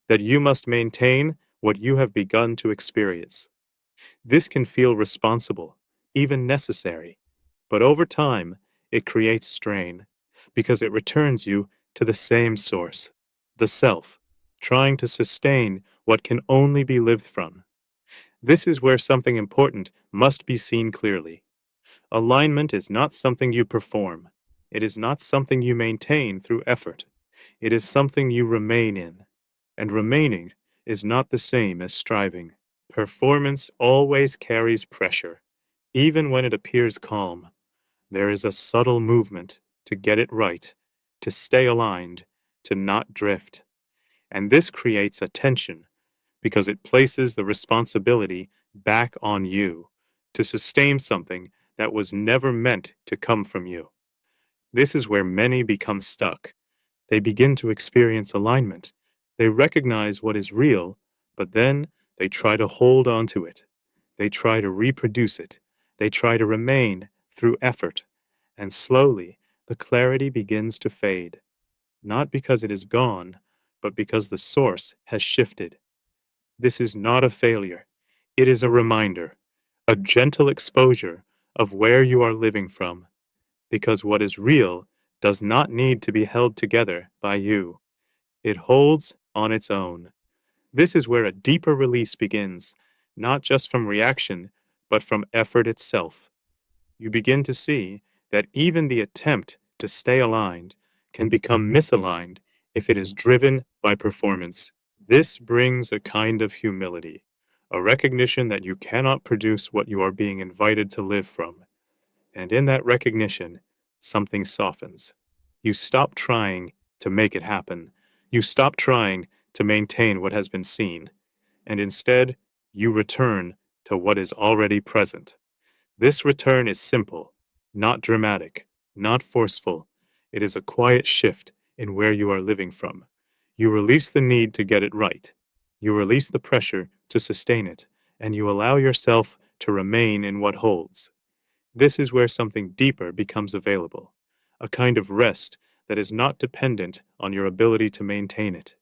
that you must maintain what you have begun to experience. This can feel responsible, even necessary, but over time, it creates strain, because it returns you to the same source, the self, trying to sustain what can only be lived from. This is where something important must be seen clearly. Alignment is not something you perform. It is not something you maintain through effort. It is something you remain in. And remaining is not the same as striving. Performance always carries pressure, even when it appears calm. There is a subtle movement to get it right, to stay aligned, to not drift. And this creates a tension because it places the responsibility back on you to sustain something that was never meant to come from you. This is where many become stuck. They begin to experience alignment. They recognize what is real, but then they try to hold on to it. They try to reproduce it. They try to remain through effort. And slowly, the clarity begins to fade. Not because it is gone, but because the source has shifted. This is not a failure. It is a reminder, a gentle exposure of where you are living from, because what is real does not need to be held together by you. It holds on its own. This is where a deeper release begins, not just from reaction, but from effort itself. You begin to see that even the attempt to stay aligned can become misaligned if it is driven by performance. This brings a kind of humility, a recognition that you cannot produce what you are being invited to live from. And in that recognition, something softens. You stop trying to make it happen. You stop trying to maintain what has been seen. And instead, you return to what is already present. This return is simple, not dramatic, not forceful. It is a quiet shift in where you are living from. You release the need to get it right. You release the pressure to sustain it, and you allow yourself to remain in what holds. This is where something deeper becomes available, a kind of rest that is not dependent on your ability to maintain it,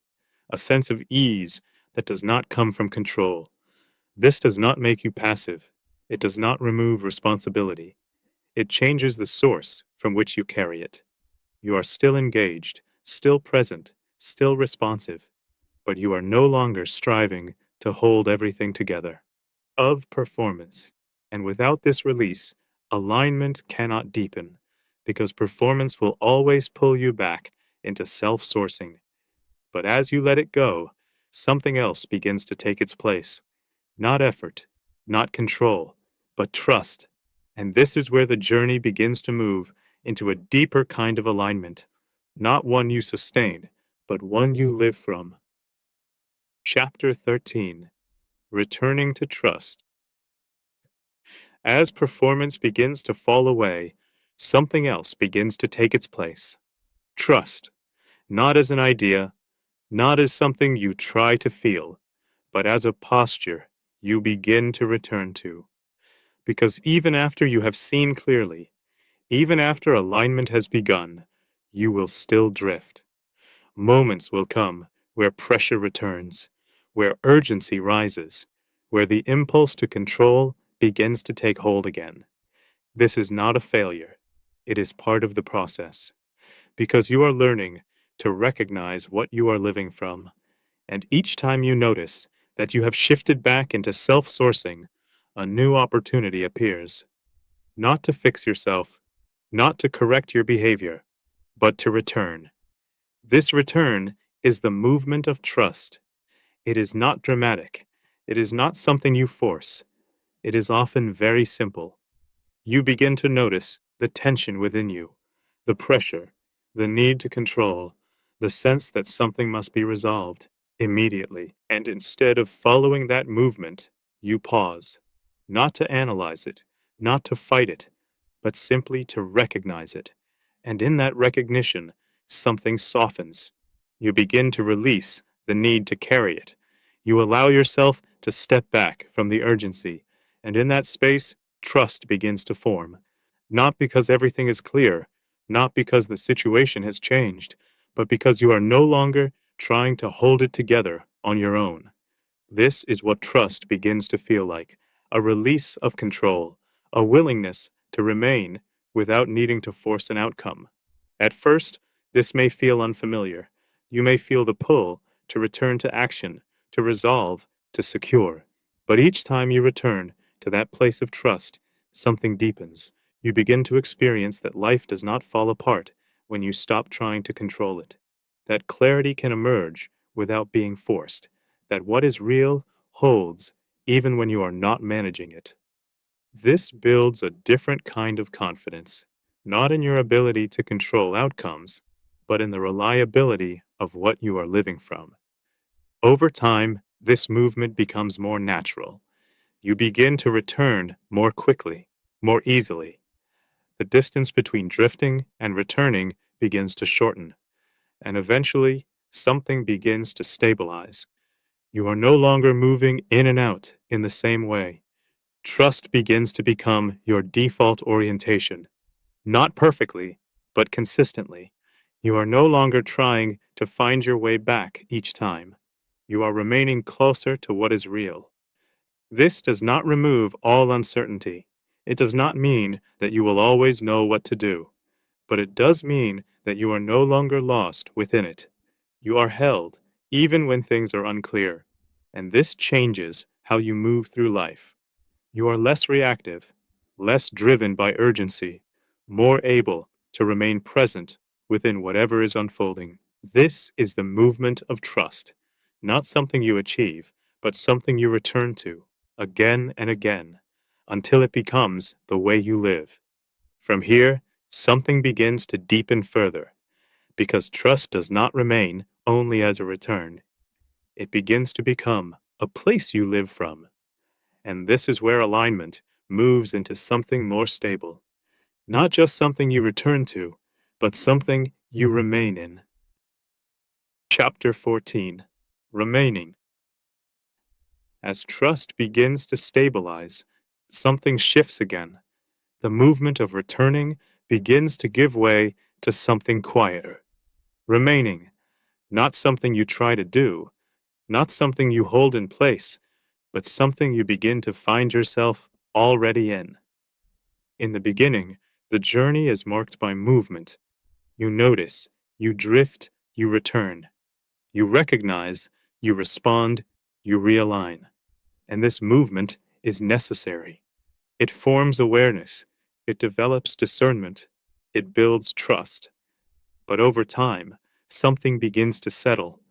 a sense of ease that does not come from control. This does not make you passive. It does not remove responsibility. It changes the source from which you carry it. You are still engaged, still present, still responsive, but you are no longer striving to hold everything together. Of performance. And without this release, alignment cannot deepen, because performance will always pull you back into self sourcing. But as you let it go, something else begins to take its place. Not effort, not control, but trust. And this is where the journey begins to move into a deeper kind of alignment, not one you sustain, but one you live from. Chapter 13. Returning to Trust. As performance begins to fall away, something else begins to take its place. Trust, not as an idea, not as something you try to feel, but as a posture you begin to return to. Because even after you have seen clearly, even after alignment has begun, you will still drift. Moments will come where pressure returns, where urgency rises, where the impulse to control begins to take hold again. This is not a failure. It is part of the process. Because you are learning to recognize what you are living from. And each time you notice that you have shifted back into self sourcing, a new opportunity appears. Not to fix yourself, not to correct your behavior, but to return. This return is the movement of trust. It is not dramatic. It is not something you force. It is often very simple. You begin to notice the tension within you, the pressure, the need to control, the sense that something must be resolved immediately. And instead of following that movement, you pause, not to analyze it, not to fight it, but simply to recognize it. And in that recognition, something softens. You begin to release the need to carry it. You allow yourself to step back from the urgency, and in that space, trust begins to form. Not because everything is clear, not because the situation has changed, but because you are no longer trying to hold it together on your own. This is what trust begins to feel like: a release of control, a willingness to remain without needing to force an outcome. At first, this may feel unfamiliar. You may feel the pull to return to action, to resolve, to secure. But each time you return to that place of trust, something deepens. You begin to experience that life does not fall apart when you stop trying to control it. That clarity can emerge without being forced. That what is real holds even when you are not managing it. This builds a different kind of confidence, not in your ability to control outcomes, but in the reliability of what you are living from. Over time, this movement becomes more natural. You begin to return more quickly, more easily. The distance between drifting and returning begins to shorten, and eventually, something begins to stabilize. You are no longer moving in and out in the same way. Trust begins to become your default orientation, not perfectly, but consistently. You are no longer trying to find your way back each time. You are remaining closer to what is real. This does not remove all uncertainty. It does not mean that you will always know what to do, but it does mean that you are no longer lost within it. You are held, even when things are unclear, and this changes how you move through life. You are less reactive, less driven by urgency, more able to remain present within whatever is unfolding. This is the movement of trust, not something you achieve, but something you return to again and again until it becomes the way you live. From here, something begins to deepen further, because trust does not remain only as a return. It begins to become a place you live from. And this is where alignment moves into something more stable. Not just something you return to, but something you remain in. Chapter 14. Remaining. As trust begins to stabilize, something shifts again. The movement of returning begins to give way to something quieter. Remaining, not something you try to do, not something you hold in place, but something you begin to find yourself already in. In the beginning, the journey is marked by movement. You notice, you drift, you return. You recognize, you respond, you realign. And this movement is necessary. It forms awareness. It develops discernment. It builds trust. But over time, something begins to settle.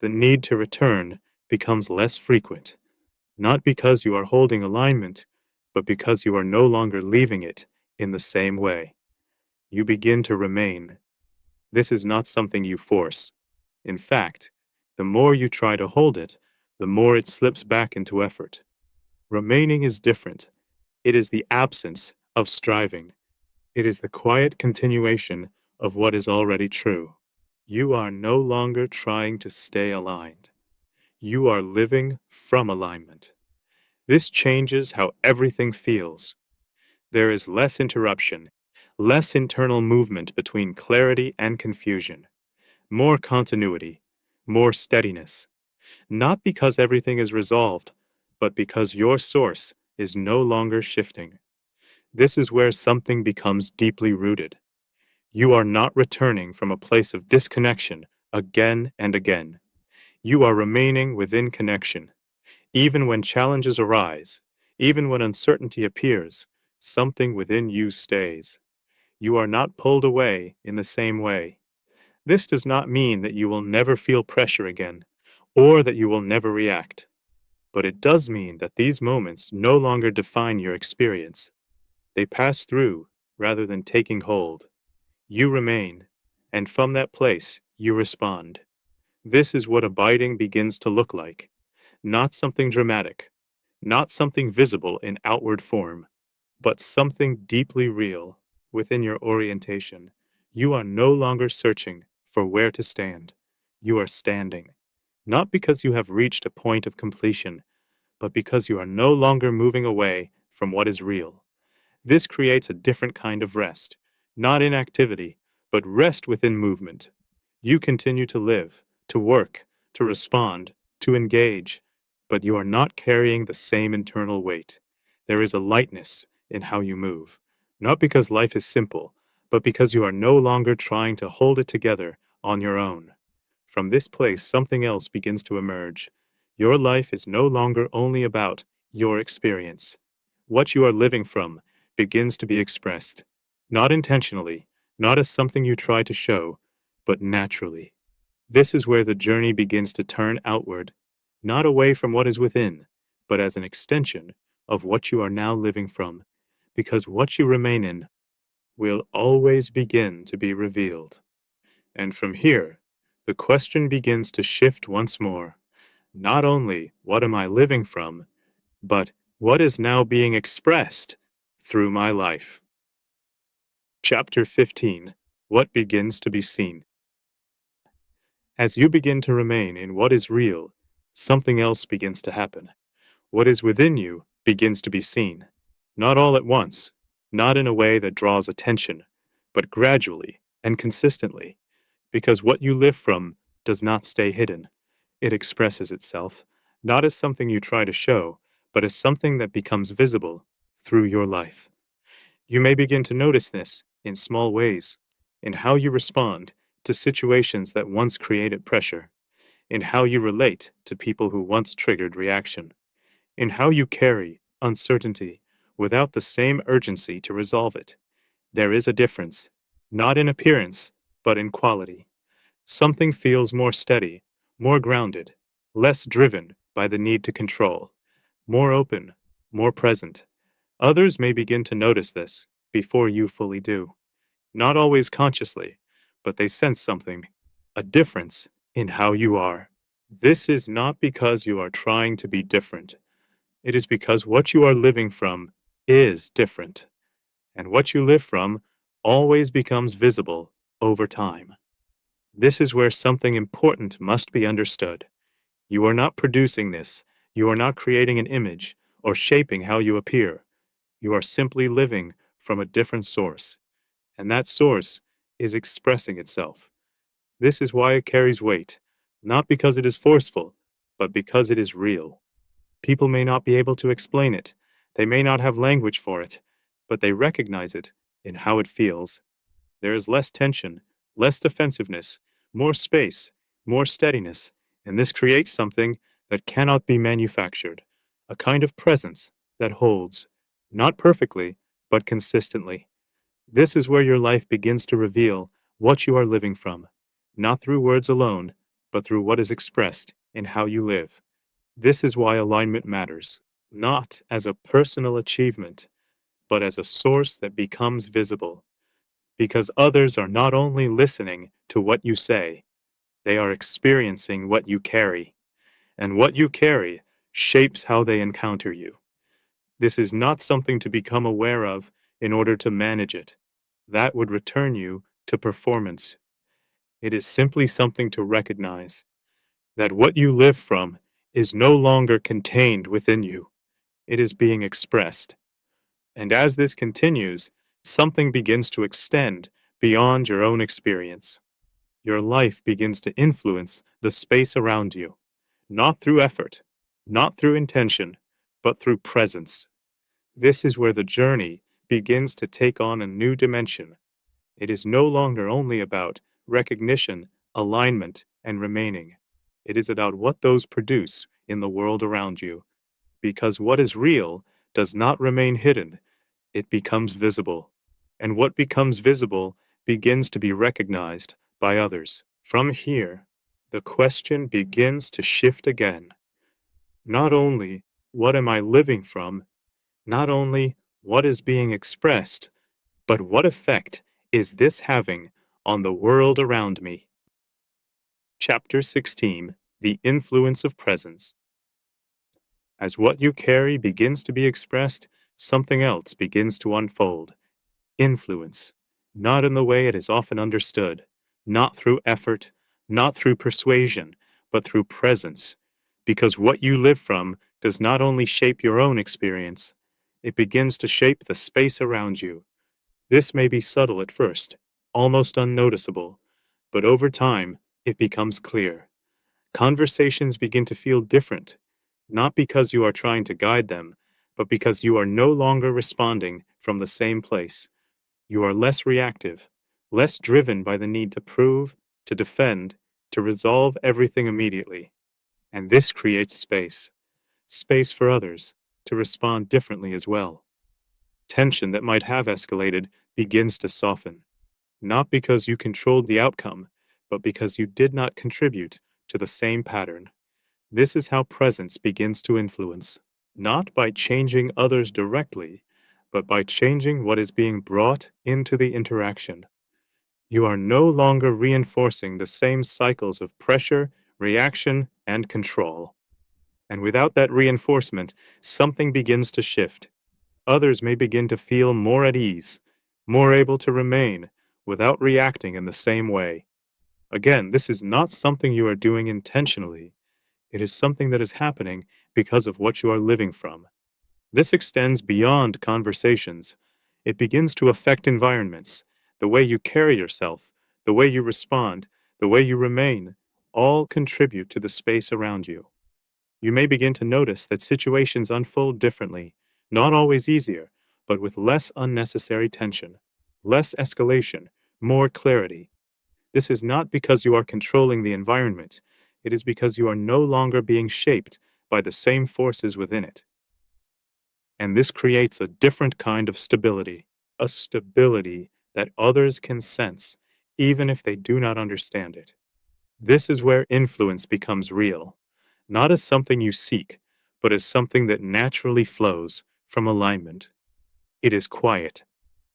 The need to return becomes less frequent, not because you are holding alignment, but because you are no longer leaving it in the same way. You begin to remain. This is not something you force. In fact, the more you try to hold it, the more it slips back into effort. Remaining is different. It is the absence of striving. It is the quiet continuation of what is already true. You are no longer trying to stay aligned. You are living from alignment. This changes how everything feels. There is less interruption, less internal movement between clarity and confusion, more continuity, more steadiness. Not because everything is resolved, but because your source is no longer shifting. This is where something becomes deeply rooted. You are not returning from a place of disconnection again and again. You are remaining within connection. Even when challenges arise, even when uncertainty appears, something within you stays. You are not pulled away in the same way. This does not mean that you will never feel pressure again, or that you will never react. But it does mean that these moments no longer define your experience. They pass through rather than taking hold. You remain, and from that place, you respond. This is what abiding begins to look like. Not something dramatic, not something visible in outward form, but something deeply real within your orientation. You are no longer searching for where to stand. You are standing, not because you have reached a point of completion, but because you are no longer moving away from what is real. This creates a different kind of rest, not inactivity, but rest within movement. You continue to live, to work, to respond, to engage, but you are not carrying the same internal weight. There is a lightness in how you move, not because life is simple, but because you are no longer trying to hold it together on your own. From this place, something else begins to emerge. Your life is no longer only about your experience. What you are living from begins to be expressed, not intentionally, not as something you try to show, but naturally. This is where the journey begins to turn outward, not away from what is within, but as an extension of what you are now living from, because what you remain in will always begin to be revealed. And from here, the question begins to shift once more. Not only what am I living from, but what is now being expressed through my life. Chapter 15. What begins to be seen. As you begin to remain in what is real, something else begins to happen. What is within you begins to be seen. Not all at once, not in a way that draws attention, but gradually and consistently, because what you live from does not stay hidden. It expresses itself, not as something you try to show, but as something that becomes visible through your life. You may begin to notice this in small ways, in how you respond to situations that once created pressure, in how you relate to people who once triggered reaction, in how you carry uncertainty without the same urgency to resolve it. There is a difference, not in appearance, but in quality. Something feels more steady, more grounded, less driven by the need to control, more open, more present. Others may begin to notice this before you fully do. Not always consciously, but they sense something, a difference in how you are. This is not because you are trying to be different. It is because what you are living from is different. And what you live from always becomes visible over time. This is where something important must be understood. You are not producing this. You are not creating an image or shaping how you appear. You are simply living from a different source, and that source is expressing itself. This is why it carries weight, not because it is forceful, but because it is real. People may not be able to explain it. They may not have language for it, but they recognize it in how it feels. There is less tension, less defensiveness, more space, more steadiness, and this creates something that cannot be manufactured, a kind of presence that holds, not perfectly, but consistently. This is where your life begins to reveal what you are living from, not through words alone, but through what is expressed in how you live. This is why alignment matters, not as a personal achievement, but as a source that becomes visible. Because others are not only listening to what you say, they are experiencing what you carry. And what you carry shapes how they encounter you. This is not something to become aware of in order to manage it. That would return you to performance. It is simply something to recognize that what you live from is no longer contained within you. It is being expressed. And as this continues, something begins to extend beyond your own experience. Your life begins to influence the space around you, not through effort, not through intention, but through presence. This is where the journey begins to take on a new dimension. It is no longer only about recognition, alignment, and remaining. It is about what those produce in the world around you. Because what is real does not remain hidden, it becomes visible. And what becomes visible begins to be recognized by others. From here, the question begins to shift again. Not only what am I living from, not only what is being expressed, but what effect is this having on the world around me? Chapter 16: The Influence of Presence. As what you carry begins to be expressed, something else begins to unfold. Influence, not in the way it is often understood, not through effort, not through persuasion, but through presence. Because what you live from does not only shape your own experience, it begins to shape the space around you. This may be subtle at first, almost unnoticeable, but over time it becomes clear. Conversations begin to feel different, not because you are trying to guide them, but because you are no longer responding from the same place. You are less reactive, less driven by the need to prove, to defend, to resolve everything immediately. And this creates space. Space for others to respond differently as well. Tension that might have escalated begins to soften, not because you controlled the outcome, but because you did not contribute to the same pattern. This is how presence begins to influence, not by changing others directly, but by changing what is being brought into the interaction. You are no longer reinforcing the same cycles of pressure, reaction, and control. And without that reinforcement, something begins to shift. Others may begin to feel more at ease, more able to remain without reacting in the same way. Again, this is not something you are doing intentionally. It is something that is happening because of what you are living from. This extends beyond conversations. It begins to affect environments, the way you carry yourself, the way you respond, the way you remain, all contribute to the space around you. You may begin to notice that situations unfold differently, not always easier, but with less unnecessary tension, less escalation, more clarity. This is not because you are controlling the environment, it is because you are no longer being shaped by the same forces within it. And this creates a different kind of stability, a stability that others can sense, even if they do not understand it. This is where influence becomes real, not as something you seek, but as something that naturally flows from alignment. It is quiet.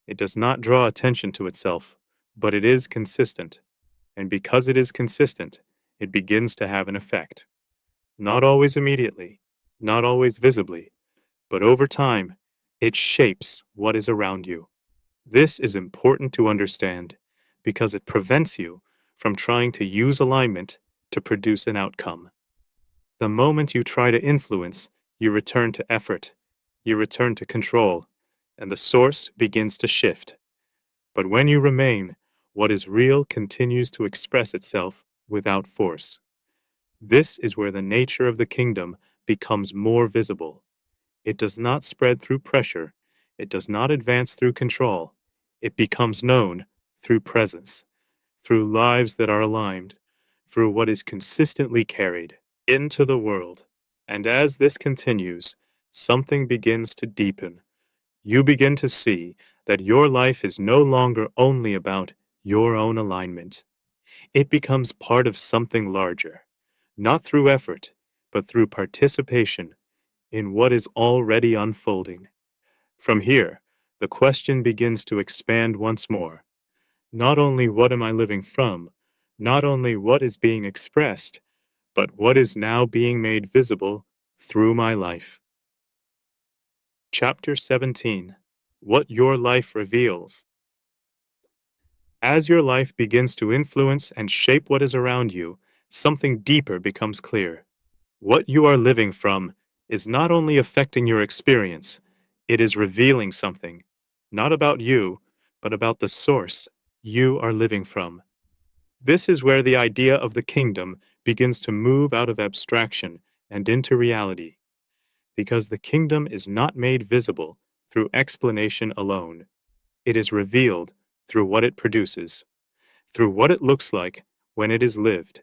It does not draw attention to itself, but it is consistent. And because it is consistent, it begins to have an effect. Not always immediately, not always visibly, but over time, it shapes what is around you. This is important to understand because it prevents you from trying to use alignment to produce an outcome. The moment you try to influence, you return to effort, you return to control, and the source begins to shift. But when you remain, what is real continues to express itself without force. This is where the nature of the kingdom becomes more visible. It does not spread through pressure. It does not advance through control. It becomes known through presence, through lives that are aligned, through what is consistently carried into the world. And as this continues, something begins to deepen. You begin to see that your life is no longer only about your own alignment. It becomes part of something larger, not through effort, but through participation in what is already unfolding. From here, the question begins to expand once more. Not only what am I living from, not only what is being expressed, but what is now being made visible through my life. Chapter 17. What Your Life Reveals. As your life begins to influence and shape what is around you, something deeper becomes clear. What you are living from is not only affecting your experience, it is revealing something, not about you, but about the source you are living from. This is where the idea of the kingdom begins to move out of abstraction and into reality, because the kingdom is not made visible through explanation alone. It is revealed through what it produces, through what it looks like when it is lived,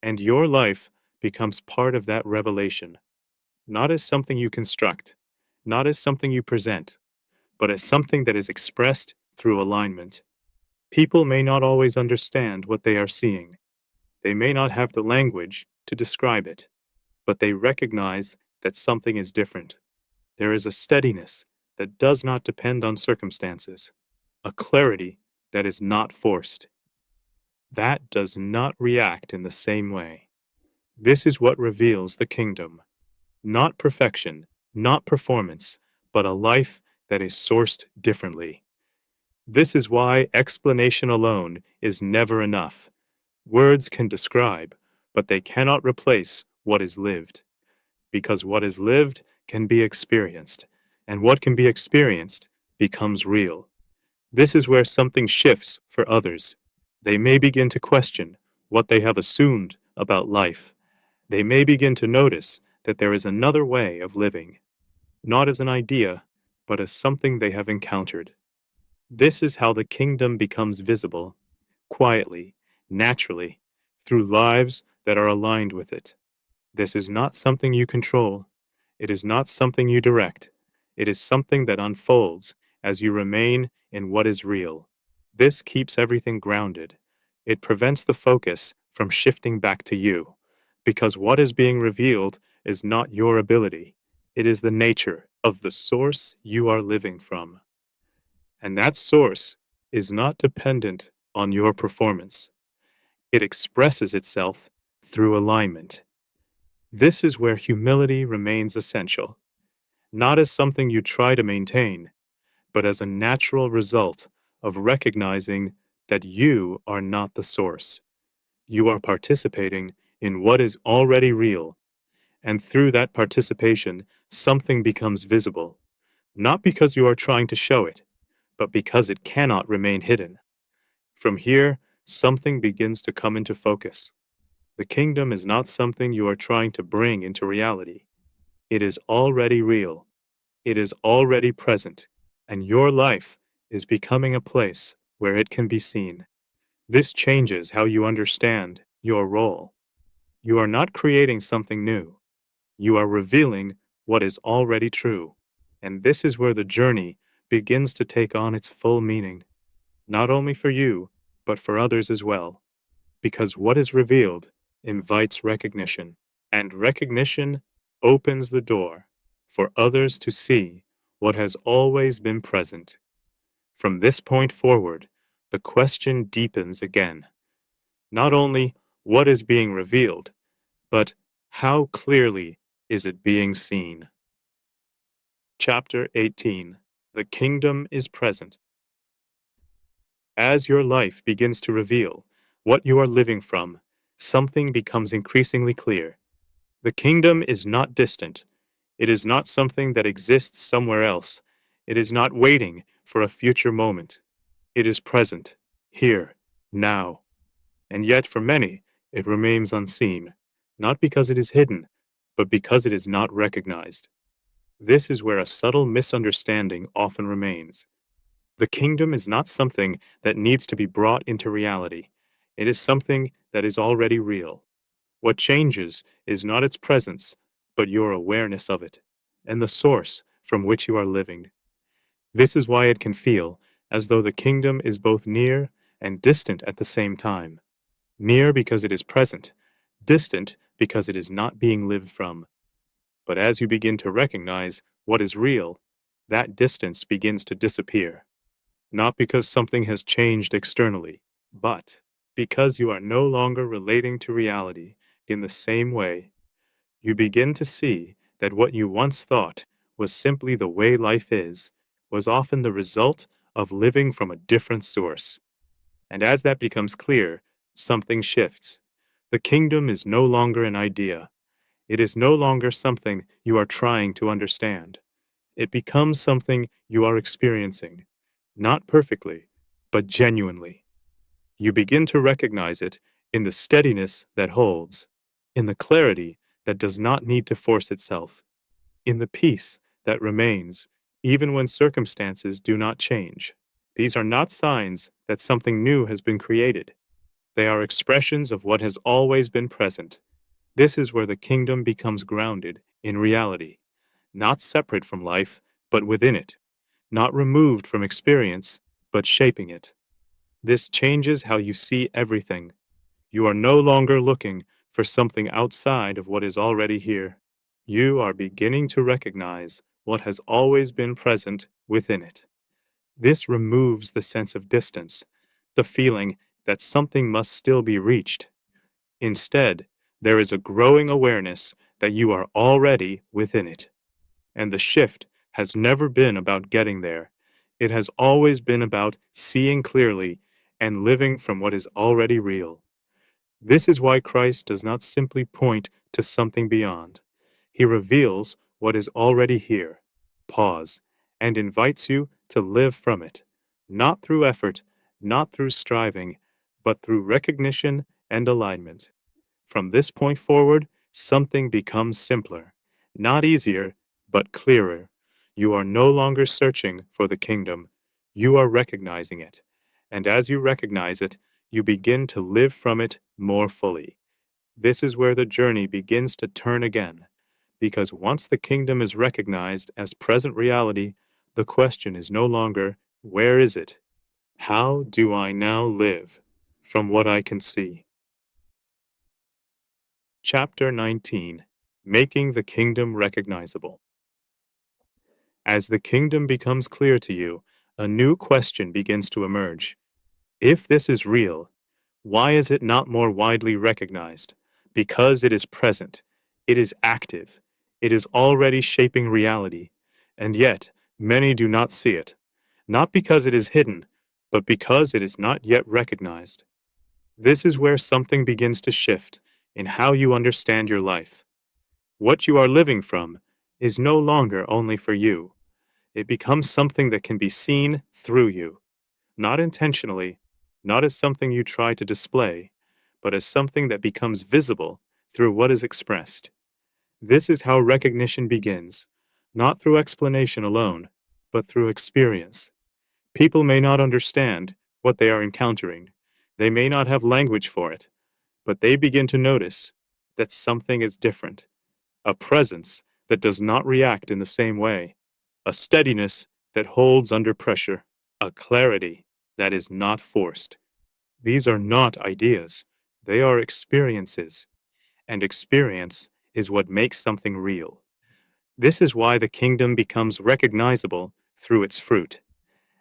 and your life becomes part of that revelation, not as something you construct, not as something you present, but as something that is expressed through alignment. People may not always understand what they are seeing. They may not have the language to describe it, but they recognize that something is different. There is a steadiness that does not depend on circumstances, a clarity that is not forced. That does not react in the same way. This is what reveals the kingdom. Not perfection, not performance, but a life that is sourced differently. This is why explanation alone is never enough. Words can describe, but they cannot replace what is lived. Because what is lived can be experienced, and what can be experienced becomes real. This is where something shifts for others. They may begin to question what they have assumed about life. They may begin to notice that there is another way of living, not as an idea, but as something they have encountered. This is how the kingdom becomes visible, quietly, naturally, through lives that are aligned with it. This is not something you control. It is not something you direct. It is something that unfolds as you remain in what is real. This keeps everything grounded. It prevents the focus from shifting back to you, because what is being revealed is not your ability. It is the nature of the source you are living from. And that source is not dependent on your performance. It expresses itself through alignment. This is where humility remains essential, not as something you try to maintain, but as a natural result of recognizing that you are not the source. You are participating in what is already real, and through that participation, something becomes visible, not because you are trying to show it, but because it cannot remain hidden. From here, something begins to come into focus. The kingdom is not something you are trying to bring into reality. It is already real. It is already present, and your life is becoming a place where it can be seen. This changes how you understand your role. You are not creating something new. You are revealing what is already true. And this is where the journey begins to take on its full meaning, not only for you, but for others as well. Because what is revealed invites recognition, and recognition opens the door for others to see what has always been present. From this point forward, the question deepens again. Not only what is being revealed, but how clearly is it being seen? Chapter 18. The Kingdom is Present. As your life begins to reveal what you are living from, something becomes increasingly clear. The kingdom is not distant. It is not something that exists somewhere else. It is not waiting for a future moment. It is present, here, now. And yet, for many, it remains unseen, not because it is hidden, but because it is not recognized. This is where a subtle misunderstanding often remains. The kingdom is not something that needs to be brought into reality. It is something that is already real. What changes is not its presence, but your awareness of it, and the source from which you are living. This is why it can feel as though the kingdom is both near and distant at the same time. Near because it is present, distant because it is not being lived from. But as you begin to recognize what is real, that distance begins to disappear. Not because something has changed externally, but because you are no longer relating to reality in the same way. You begin to see that what you once thought was simply the way life is, was often the result of living from a different source. And as that becomes clear, something shifts. The kingdom is no longer an idea. It is no longer something you are trying to understand. It becomes something you are experiencing, not perfectly, but genuinely. You begin to recognize it in the steadiness that holds, in the clarity that does not need to force itself, in the peace that remains, even when circumstances do not change. These are not signs that something new has been created. They are expressions of what has always been present. This is where the kingdom becomes grounded in reality, not separate from life, but within it, not removed from experience, but shaping it. This changes how you see everything. You are no longer looking for something outside of what is already here. You are beginning to recognize what has always been present within it. This removes the sense of distance, the feeling that something must still be reached. Instead, there is a growing awareness that you are already within it. And the shift has never been about getting there. It has always been about seeing clearly and living from what is already real. This is why Christ does not simply point to something beyond. He reveals what is already here. Pause, and invites you to live from it, not through effort, not through striving, but through recognition and alignment. From this point forward, something becomes simpler, not easier, but clearer. You are no longer searching for the kingdom, you are recognizing it. And as you recognize it, you begin to live from it more fully. This is where the journey begins to turn again, because once the kingdom is recognized as present reality, the question is no longer, where is it? How do I now live from what I can see? Chapter 19, Making the Kingdom Recognizable. As the kingdom becomes clear to you, a new question begins to emerge. If this is real, why is it not more widely recognized? Because it is present, it is active, it is already shaping reality, and yet many do not see it, not because it is hidden, but because it is not yet recognized. This is where something begins to shift in how you understand your life. What you are living from is no longer only for you. It becomes something that can be seen through you, not intentionally, not as something you try to display, but as something that becomes visible through what is expressed. This is how recognition begins, not through explanation alone, but through experience. People may not understand what they are encountering. They may not have language for it, but they begin to notice that something is different, a presence that does not react in the same way, a steadiness that holds under pressure, a clarity that is not forced. These are not ideas, they are experiences, and experience is what makes something real. This is why the kingdom becomes recognizable through its fruit,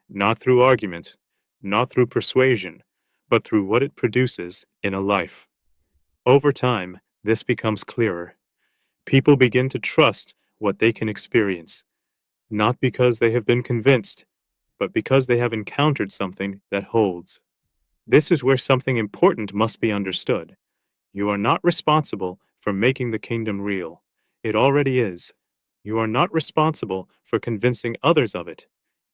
not through argument, not through persuasion, but through what it produces in a life. Over time, this becomes clearer. People begin to trust what they can experience, not because they have been convinced, but because they have encountered something that holds. This is where something important must be understood. You are not responsible for making the kingdom real. It already is. You are not responsible for convincing others of it.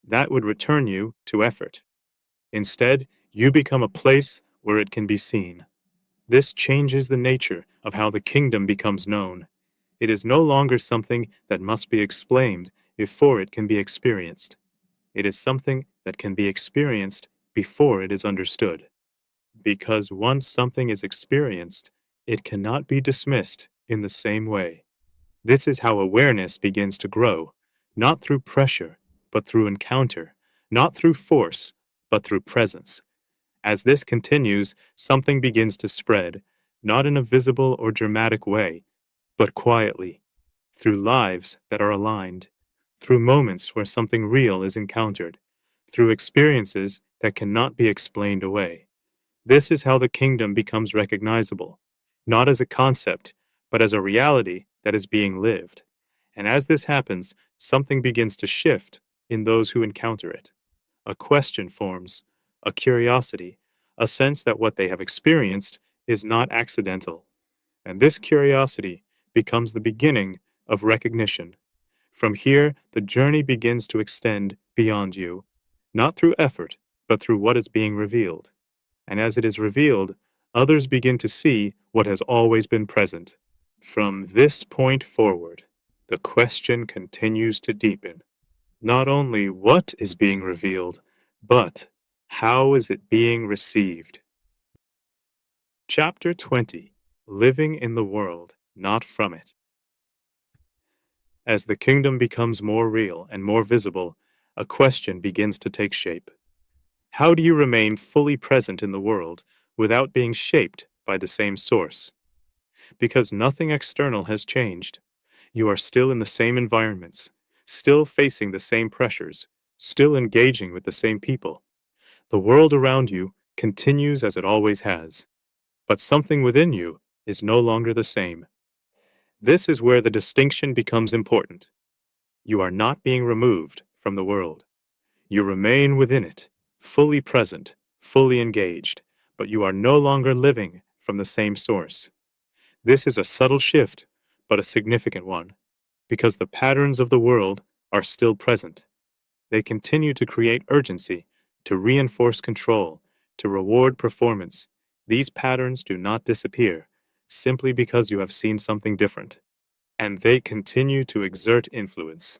That would return you to effort. Instead, you become a place where it can be seen. This changes the nature of how the kingdom becomes known. It is no longer something that must be explained before it can be experienced. It is something that can be experienced before it is understood. Because once something is experienced, it cannot be dismissed in the same way. This is how awareness begins to grow, not through pressure, but through encounter, not through force, but through presence. As this continues, something begins to spread, not in a visible or dramatic way, but quietly, through lives that are aligned, through moments where something real is encountered, through experiences that cannot be explained away. This is how the kingdom becomes recognizable, not as a concept, but as a reality that is being lived. And as this happens, something begins to shift in those who encounter it. A question forms, a curiosity, a sense that what they have experienced is not accidental. And this curiosity becomes the beginning of recognition. From here, the journey begins to extend beyond you, not through effort, but through what is being revealed. And as it is revealed, others begin to see what has always been present. From this point forward, the question continues to deepen. Not only what is being revealed, but how is it being received? Chapter 20: Living in the World, Not From It. As the kingdom becomes more real and more visible, a question begins to take shape. How do you remain fully present in the world without being shaped by the same source? Because nothing external has changed. You are still in the same environments, still facing the same pressures, still engaging with the same people. The world around you continues as it always has, but something within you is no longer the same. This is where the distinction becomes important. You are not being removed from the world. You remain within it, fully present, fully engaged, but you are no longer living from the same source. This is a subtle shift, but a significant one, because the patterns of the world are still present. They continue to create urgency, to reinforce control, to reward performance. These patterns do not disappear simply because you have seen something different, and they continue to exert influence.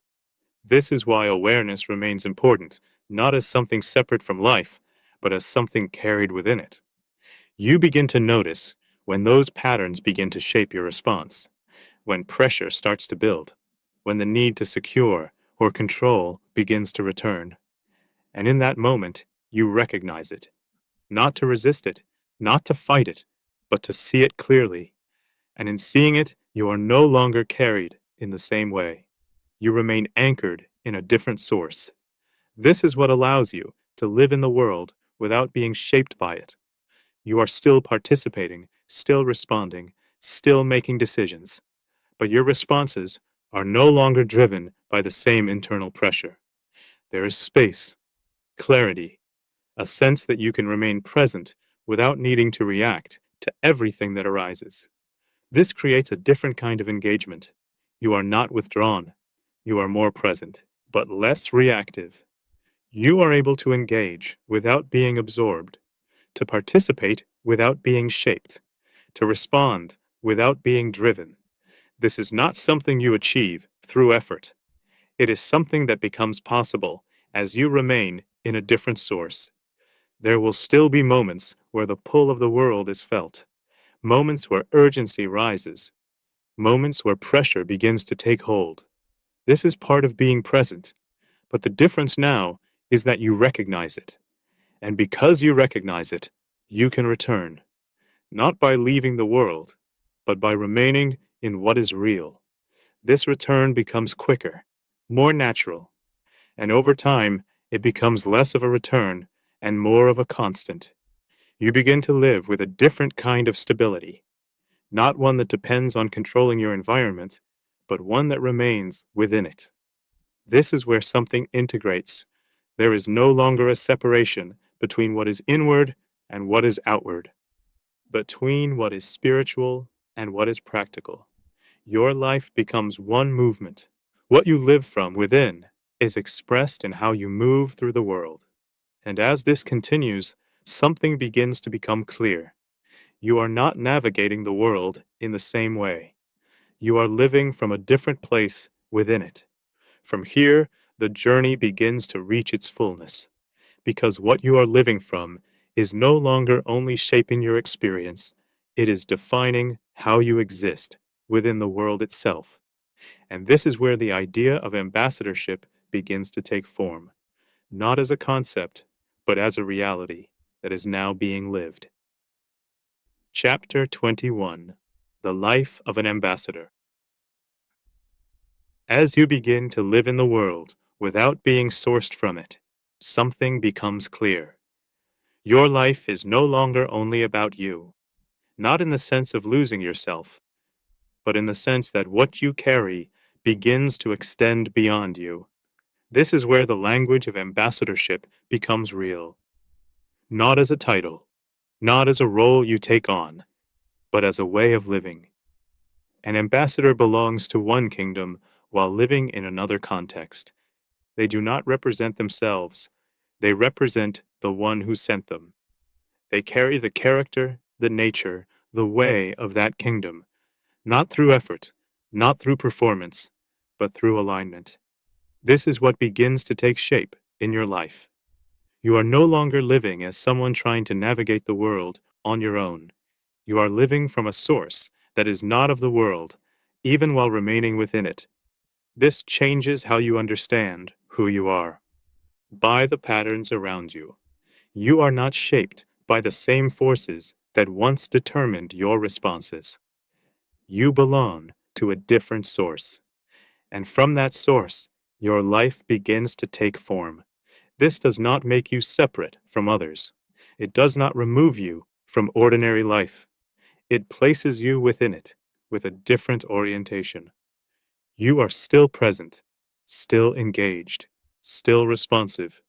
This is why awareness remains important, not as something separate from life, but as something carried within it. You begin to notice when those patterns begin to shape your response, when pressure starts to build, when the need to secure or control begins to return. And in that moment, you recognize it, not to resist it, not to fight it, but to see it clearly. And in seeing it, you are no longer carried in the same way. You remain anchored in a different source. This is what allows you to live in the world without being shaped by it. You are still participating, still responding, still making decisions, but your responses are no longer driven by the same internal pressure. There is space, clarity, a sense that you can remain present without needing to react to everything that arises. This creates a different kind of engagement. You are not withdrawn. You are more present, but less reactive. You are able to engage without being absorbed, to participate without being shaped, to respond without being driven. This is not something you achieve through effort. It is something that becomes possible as you remain in a different source. There will still be moments where the pull of the world is felt, moments where urgency rises, moments where pressure begins to take hold. This is part of being present, but the difference now is that you recognize it. And because you recognize it, you can return, not by leaving the world, but by remaining in what is real. This return becomes quicker, more natural, and over time, it becomes less of a return and more of a constant. You begin to live with a different kind of stability, not one that depends on controlling your environment, but one that remains within it. This is where something integrates. There is no longer a separation between what is inward and what is outward, between what is spiritual and what is practical. Your life becomes one movement. What you live from within is expressed in how you move through the world. And as this continues, something begins to become clear. You are not navigating the world in the same way. You are living from a different place within it. From here, the journey begins to reach its fullness, because what you are living from is no longer only shaping your experience, it is defining how you exist within the world itself. And this is where the idea of ambassadorship begins to take form, not as a concept, but as a reality that is now being lived. Chapter 21: The Life of an Ambassador. As you begin to live in the world without being sourced from it, something becomes clear. Your life is no longer only about you, not in the sense of losing yourself, but in the sense that what you carry begins to extend beyond you. This is where the language of ambassadorship becomes real, not as a title, not as a role you take on, but as a way of living. An ambassador belongs to one kingdom while living in another context. They do not represent themselves, they represent the one who sent them. They carry the character, the nature, the way of that kingdom, not through effort, not through performance, but through alignment. This is what begins to take shape in your life. You are no longer living as someone trying to navigate the world on your own. You are living from a source that is not of the world, even while remaining within it. This changes how you understand who you are. By the patterns around you, you are not shaped by the same forces that once determined your responses. You belong to a different source, and from that source, your life begins to take form. This does not make you separate from others. It does not remove you from ordinary life. It places you within it with a different orientation. You are still present, still engaged, still responsive,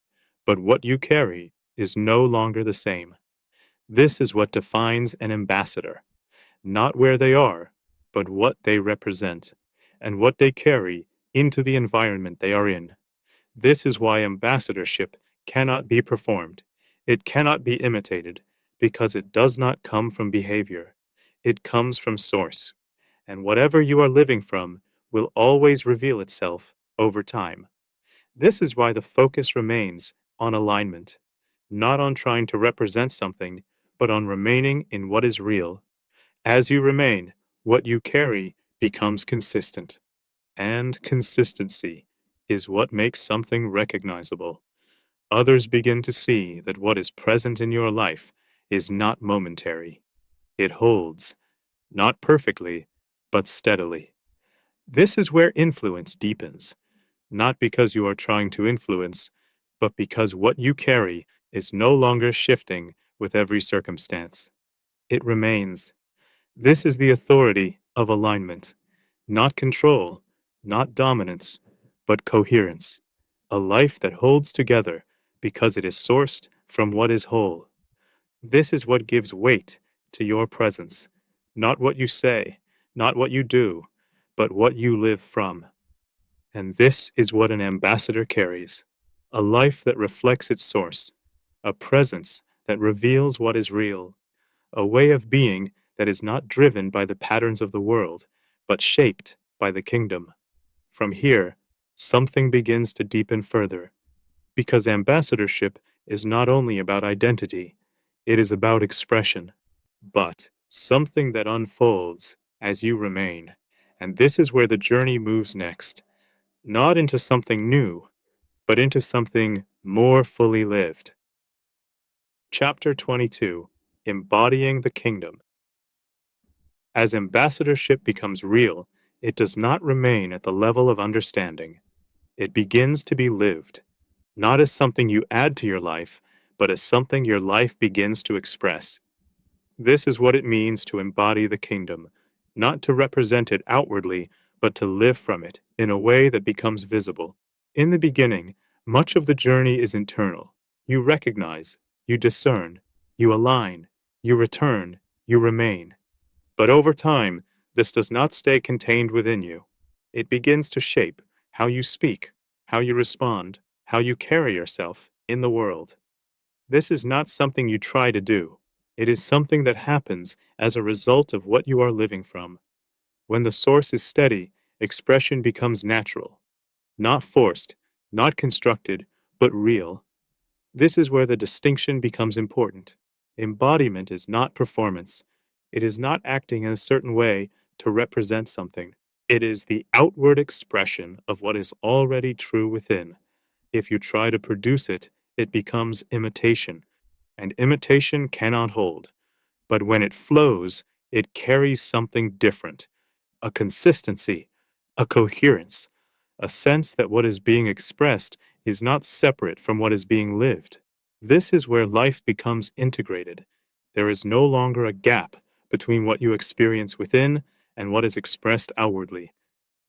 but what you carry is no longer the same. This is what defines an ambassador, not where they are, but what they represent, and what they carry into the environment they are in. This is why ambassadorship cannot be performed. It cannot be imitated, because it does not come from behavior. It comes from source, and whatever you are living from will always reveal itself over time. This is why the focus remains on alignment, not on trying to represent something, but on remaining in what is real. As you remain, what you carry becomes consistent, and consistency is what makes something recognizable. Others begin to see that what is present in your life is not momentary. It holds, not perfectly, but steadily. This is where influence deepens, not because you are trying to influence, but because what you carry is no longer shifting with every circumstance. It remains. This is the authority of alignment, not control, not dominance, but coherence, a life that holds together because it is sourced from what is whole. This is what gives weight to your presence, not what you say, not what you do, but what you live from. And this is what an ambassador carries, a life that reflects its source, a presence that reveals what is real, a way of being that is not driven by the patterns of the world, but shaped by the kingdom. From here, something begins to deepen further, because ambassadorship is not only about identity, it is about expression, but something that unfolds as you remain. And this is where the journey moves next, not into something new, but into something more fully lived. Chapter 22: Embodying the Kingdom. As ambassadorship becomes real, it does not remain at the level of understanding. It begins to be lived, not as something you add to your life, but as something your life begins to express. This is what it means to embody the kingdom, not to represent it outwardly, but to live from it in a way that becomes visible. In the beginning, much of the journey is internal. You recognize, you discern, you align, you return, you remain. But over time, this does not stay contained within you. It begins to shape how you speak, how you respond, how you carry yourself in the world. This is not something you try to do. It is something that happens as a result of what you are living from. When the source is steady, expression becomes natural, not forced, not constructed, but real. This is where the distinction becomes important. Embodiment is not performance. It is not acting in a certain way to represent something. It is the outward expression of what is already true within. If you try to produce it, it becomes imitation, and imitation cannot hold. But when it flows, it carries something different, a consistency, a coherence, a sense that what is being expressed is not separate from what is being lived. This is where life becomes integrated. There is no longer a gap between what you experience within and what is expressed outwardly.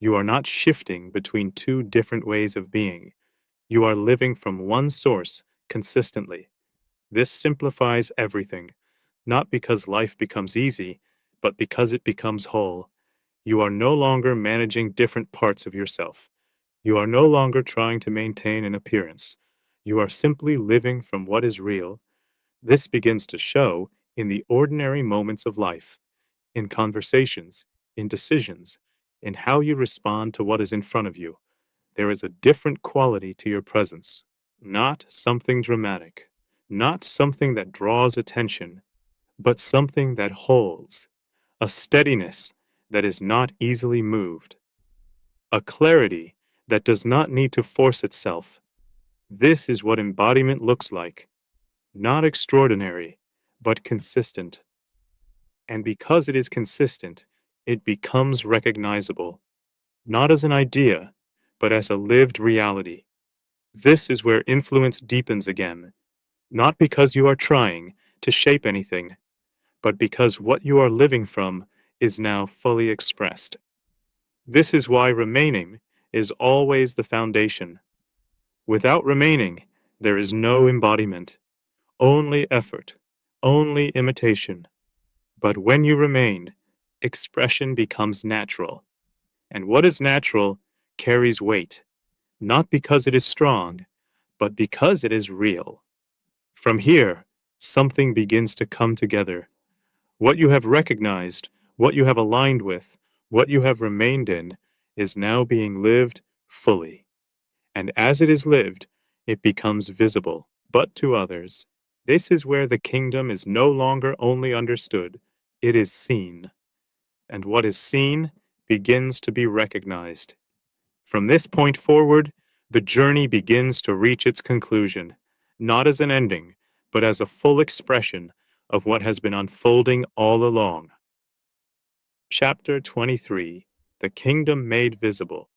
You are not shifting between two different ways of being. You are living from one source consistently. This simplifies everything, not because life becomes easy, but because it becomes whole. You are no longer managing different parts of yourself. You are no longer trying to maintain an appearance. You are simply living from what is real. This begins to show in the ordinary moments of life, in conversations, in decisions, in how you respond to what is in front of you. There is a different quality to your presence, not something dramatic, not something that draws attention, but something that holds, a steadiness that is not easily moved, a clarity that does not need to force itself. This is what embodiment looks like, not extraordinary, but consistent. And because it is consistent, it becomes recognizable, not as an idea, but as a lived reality. This is where influence deepens again, not because you are trying to shape anything, but because what you are living from is now fully expressed. This is why remaining is always the foundation. Without remaining, there is no embodiment, only effort, only imitation. But when you remain, expression becomes natural. And what is natural carries weight, not because it is strong, but because it is real. From here, something begins to come together. What you have recognized, what you have aligned with, what you have remained in, is now being lived fully. And as it is lived, it becomes visible, but to others. This is where the kingdom is no longer only understood, it is seen. And what is seen begins to be recognized. From this point forward, the journey begins to reach its conclusion, not as an ending, but as a full expression of what has been unfolding all along. Chapter 23: The Kingdom Made Visible.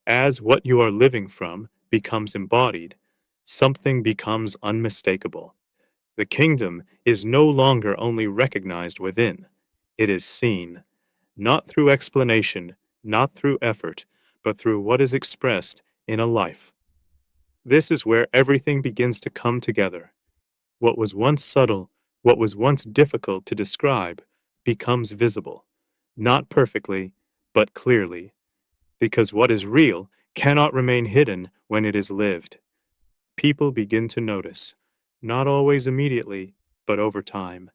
As what you are living from becomes embodied, something becomes unmistakable. The kingdom is no longer only recognized within, it is seen, not through explanation, not through effort, but through what is expressed in a life. This is where everything begins to come together. What was once subtle, what was once difficult to describe, becomes visible, not perfectly, but clearly, because what is real cannot remain hidden when it is lived. People begin to notice, not always immediately, but over time.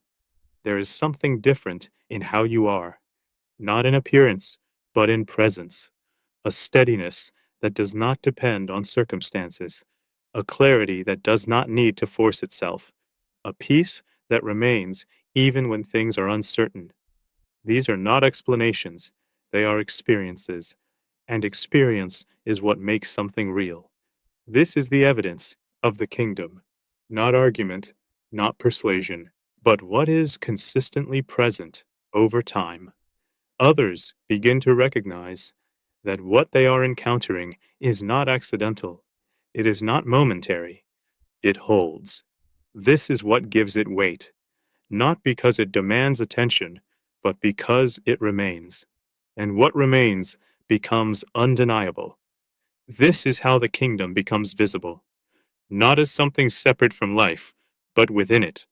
There is something different in how you are, not in appearance, but in presence, a steadiness that does not depend on circumstances, a clarity that does not need to force itself, a peace that remains even when things are uncertain. These are not explanations, they are experiences, and experience is what makes something real. This is the evidence of the kingdom, not argument, not persuasion, but what is consistently present over time. Others begin to recognize that what they are encountering is not accidental, it is not momentary, it holds. This is what gives it weight, not because it demands attention, but because it remains. And what remains becomes undeniable. This is how the kingdom becomes visible, not as something separate from life, but within it,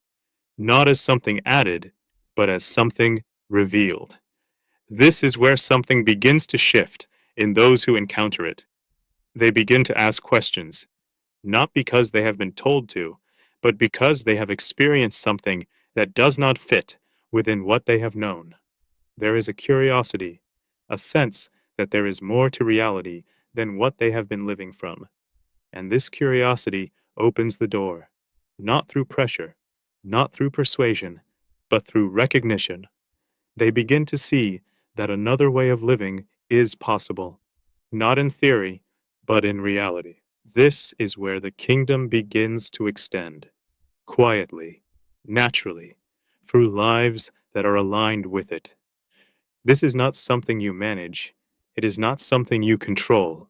not as something added, but as something revealed. This is where something begins to shift in those who encounter it. They begin to ask questions, not because they have been told to, but because they have experienced something that does not fit within what they have known. There is a curiosity, a sense that there is more to reality than what they have been living from. And this curiosity opens the door, not through pressure, not through persuasion, but through recognition. They begin to see that another way of living is possible, not in theory, but in reality. This is where the kingdom begins to extend, quietly, naturally, through lives that are aligned with it. This is not something you manage. It is not something you control.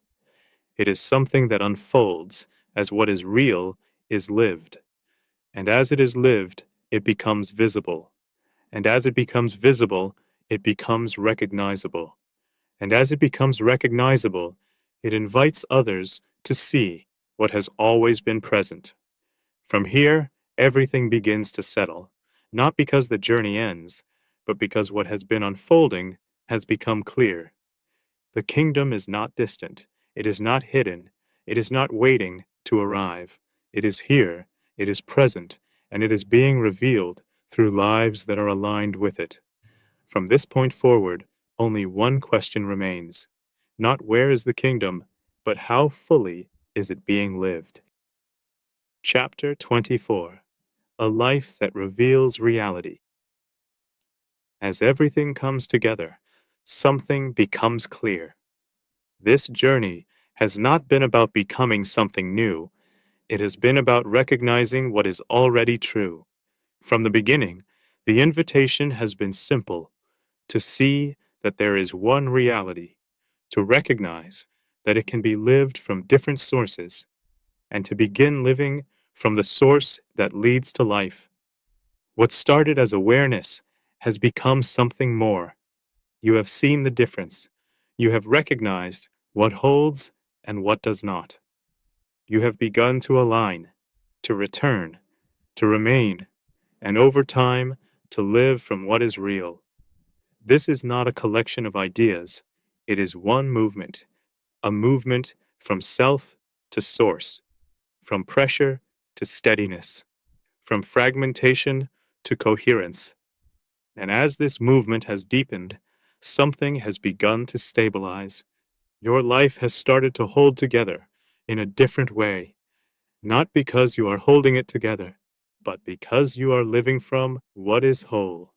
It is something that unfolds as what is real is lived. And as it is lived, it becomes visible. And as it becomes visible, it becomes recognizable. And as it becomes recognizable, it invites others to see what has always been present. From here, everything begins to settle, not because the journey ends, but because what has been unfolding has become clear. The kingdom is not distant, it is not hidden, it is not waiting to arrive. It is here, it is present, and it is being revealed through lives that are aligned with it. From this point forward, only one question remains. Not where is the kingdom, but how fully is it being lived? Chapter 24. A Life That Reveals Reality. As everything comes together, something becomes clear. This journey has not been about becoming something new. It has been about recognizing what is already true. From the beginning, the invitation has been simple: to see that there is one reality, to recognize that it can be lived from different sources, and to begin living from the source that leads to life. What started as awareness has become something more. You have seen the difference. You have recognized what holds and what does not. You have begun to align, to return, to remain, and over time, to live from what is real. This is not a collection of ideas. It is one movement, a movement from self to source, from pressure to steadiness, from fragmentation to coherence. And as this movement has deepened, something has begun to stabilize. Your life has started to hold together in a different way, not because you are holding it together, but because you are living from what is whole.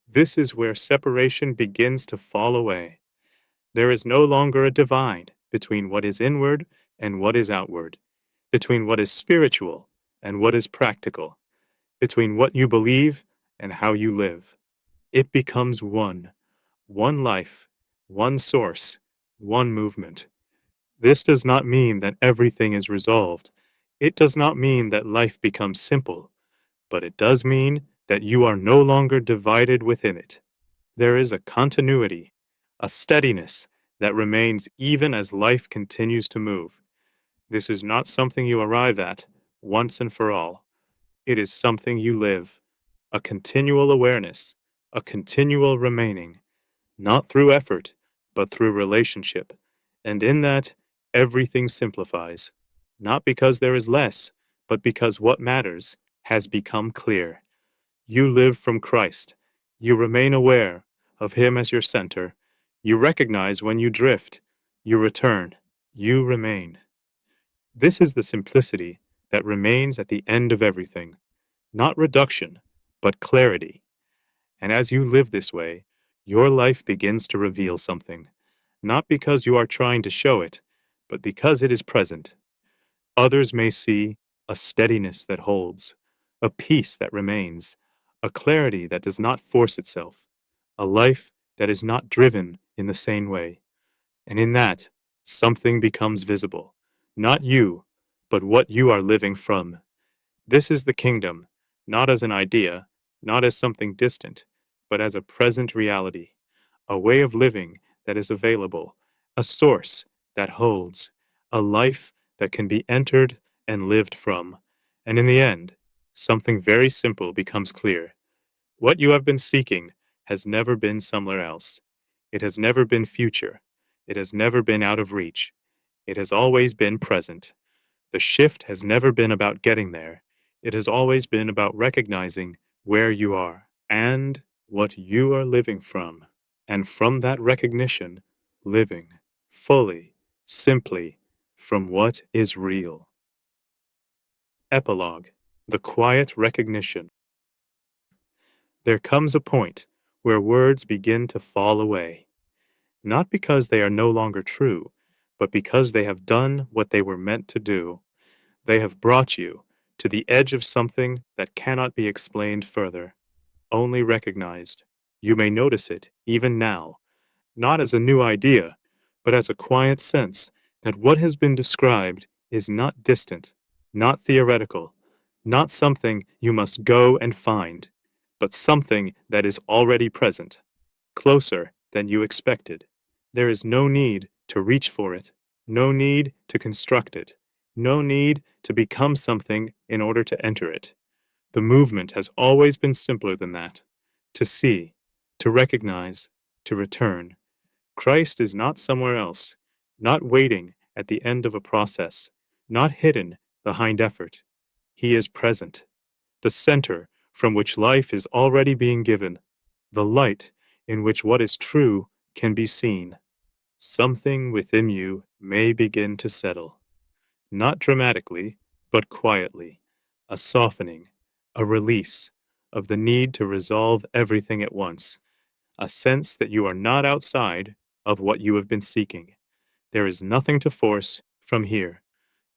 This is where separation begins to fall away. There is no longer a divide between what is inward and what is outward, between what is spiritual and what is practical, between what you believe and how you live. It becomes one life, one source, one movement. This does not mean that everything is resolved. It does not mean that life becomes simple, but it does mean that you are no longer divided within it. There is a continuity, a steadiness that remains even as life continues to move. This is not something you arrive at once and for all. It is something you live, a continual awareness, a continual remaining, not through effort, but through relationship. And in that, everything simplifies, not because there is less, but because what matters has become clear. You live from Christ. You remain aware of Him as your center. You recognize when you drift. You return. You remain. This is the simplicity that remains at the end of everything, not reduction, but clarity. And as you live this way, your life begins to reveal something, not because you are trying to show it, but because it is present. Others may see a steadiness that holds, a peace that remains, a clarity that does not force itself, a life that is not driven in the same way. And in that, something becomes visible, not you, but what you are living from. This is the kingdom, not as an idea, not as something distant, but as a present reality, a way of living that is available, a source that holds, a life that can be entered and lived from. And in the end, something very simple becomes clear. What you have been seeking has never been somewhere else. It has never been future. It has never been out of reach. It has always been present. The shift has never been about getting there. It has always been about recognizing where you are and what you are living from. and from that recognition, living fully, simply, from what is real. Epilogue. The quiet recognition. There comes a point where words begin to fall away, not because they are no longer true, but because they have done what they were meant to do. They have brought you to the edge of something that cannot be explained further, only recognized. You may notice it even now, not as a new idea, but as a quiet sense that what has been described is not distant, not theoretical, not something you must go and find, but something that is already present, closer than you expected. There is no need to reach for it, no need to construct it, no need to become something in order to enter it. The movement has always been simpler than that: to see, to recognize, to return. Christ is not somewhere else, not waiting at the end of a process, not hidden behind effort. He is present, the center from which life is already being given, the light in which what is true can be seen. Something within you may begin to settle, not dramatically, but quietly, a softening, a release of the need to resolve everything at once, a sense that you are not outside of what you have been seeking. There is nothing to force from here,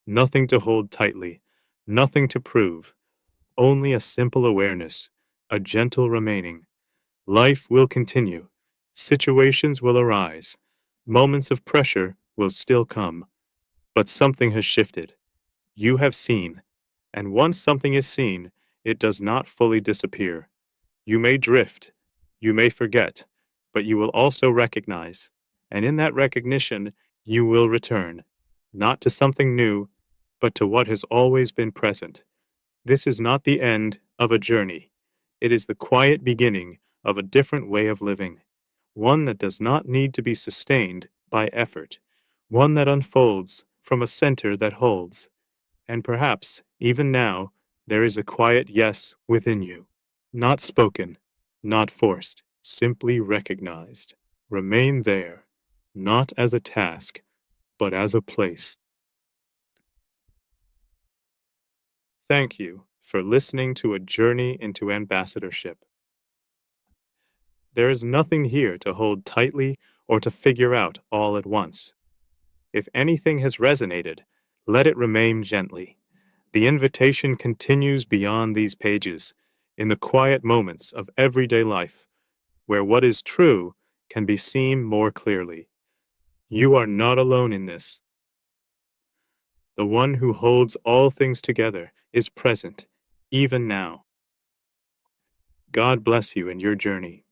nothing to hold tightly, nothing to prove, only a simple awareness, a gentle remaining. Life will continue, situations will arise, moments of pressure will still come, but something has shifted. You have seen, and once something is seen, it does not fully disappear. You may drift, you may forget, but you will also recognize, and in that recognition, you will return, not to something new, but to what has always been present. This is not the end of a journey. It is the quiet beginning of a different way of living, one that does not need to be sustained by effort, one that unfolds from a center that holds. And perhaps, even now, there is a quiet yes within you, not spoken, not forced, simply recognized. Remain there, not as a task, but as a place. Thank you for listening to A Journey into Ambassadorship. There is nothing here to hold tightly or to figure out all at once. If anything has resonated, let it remain gently. The invitation continues beyond these pages, in the quiet moments of everyday life, where what is true can be seen more clearly. You are not alone in this. The one who holds all things together is present, even now. God bless you in your journey.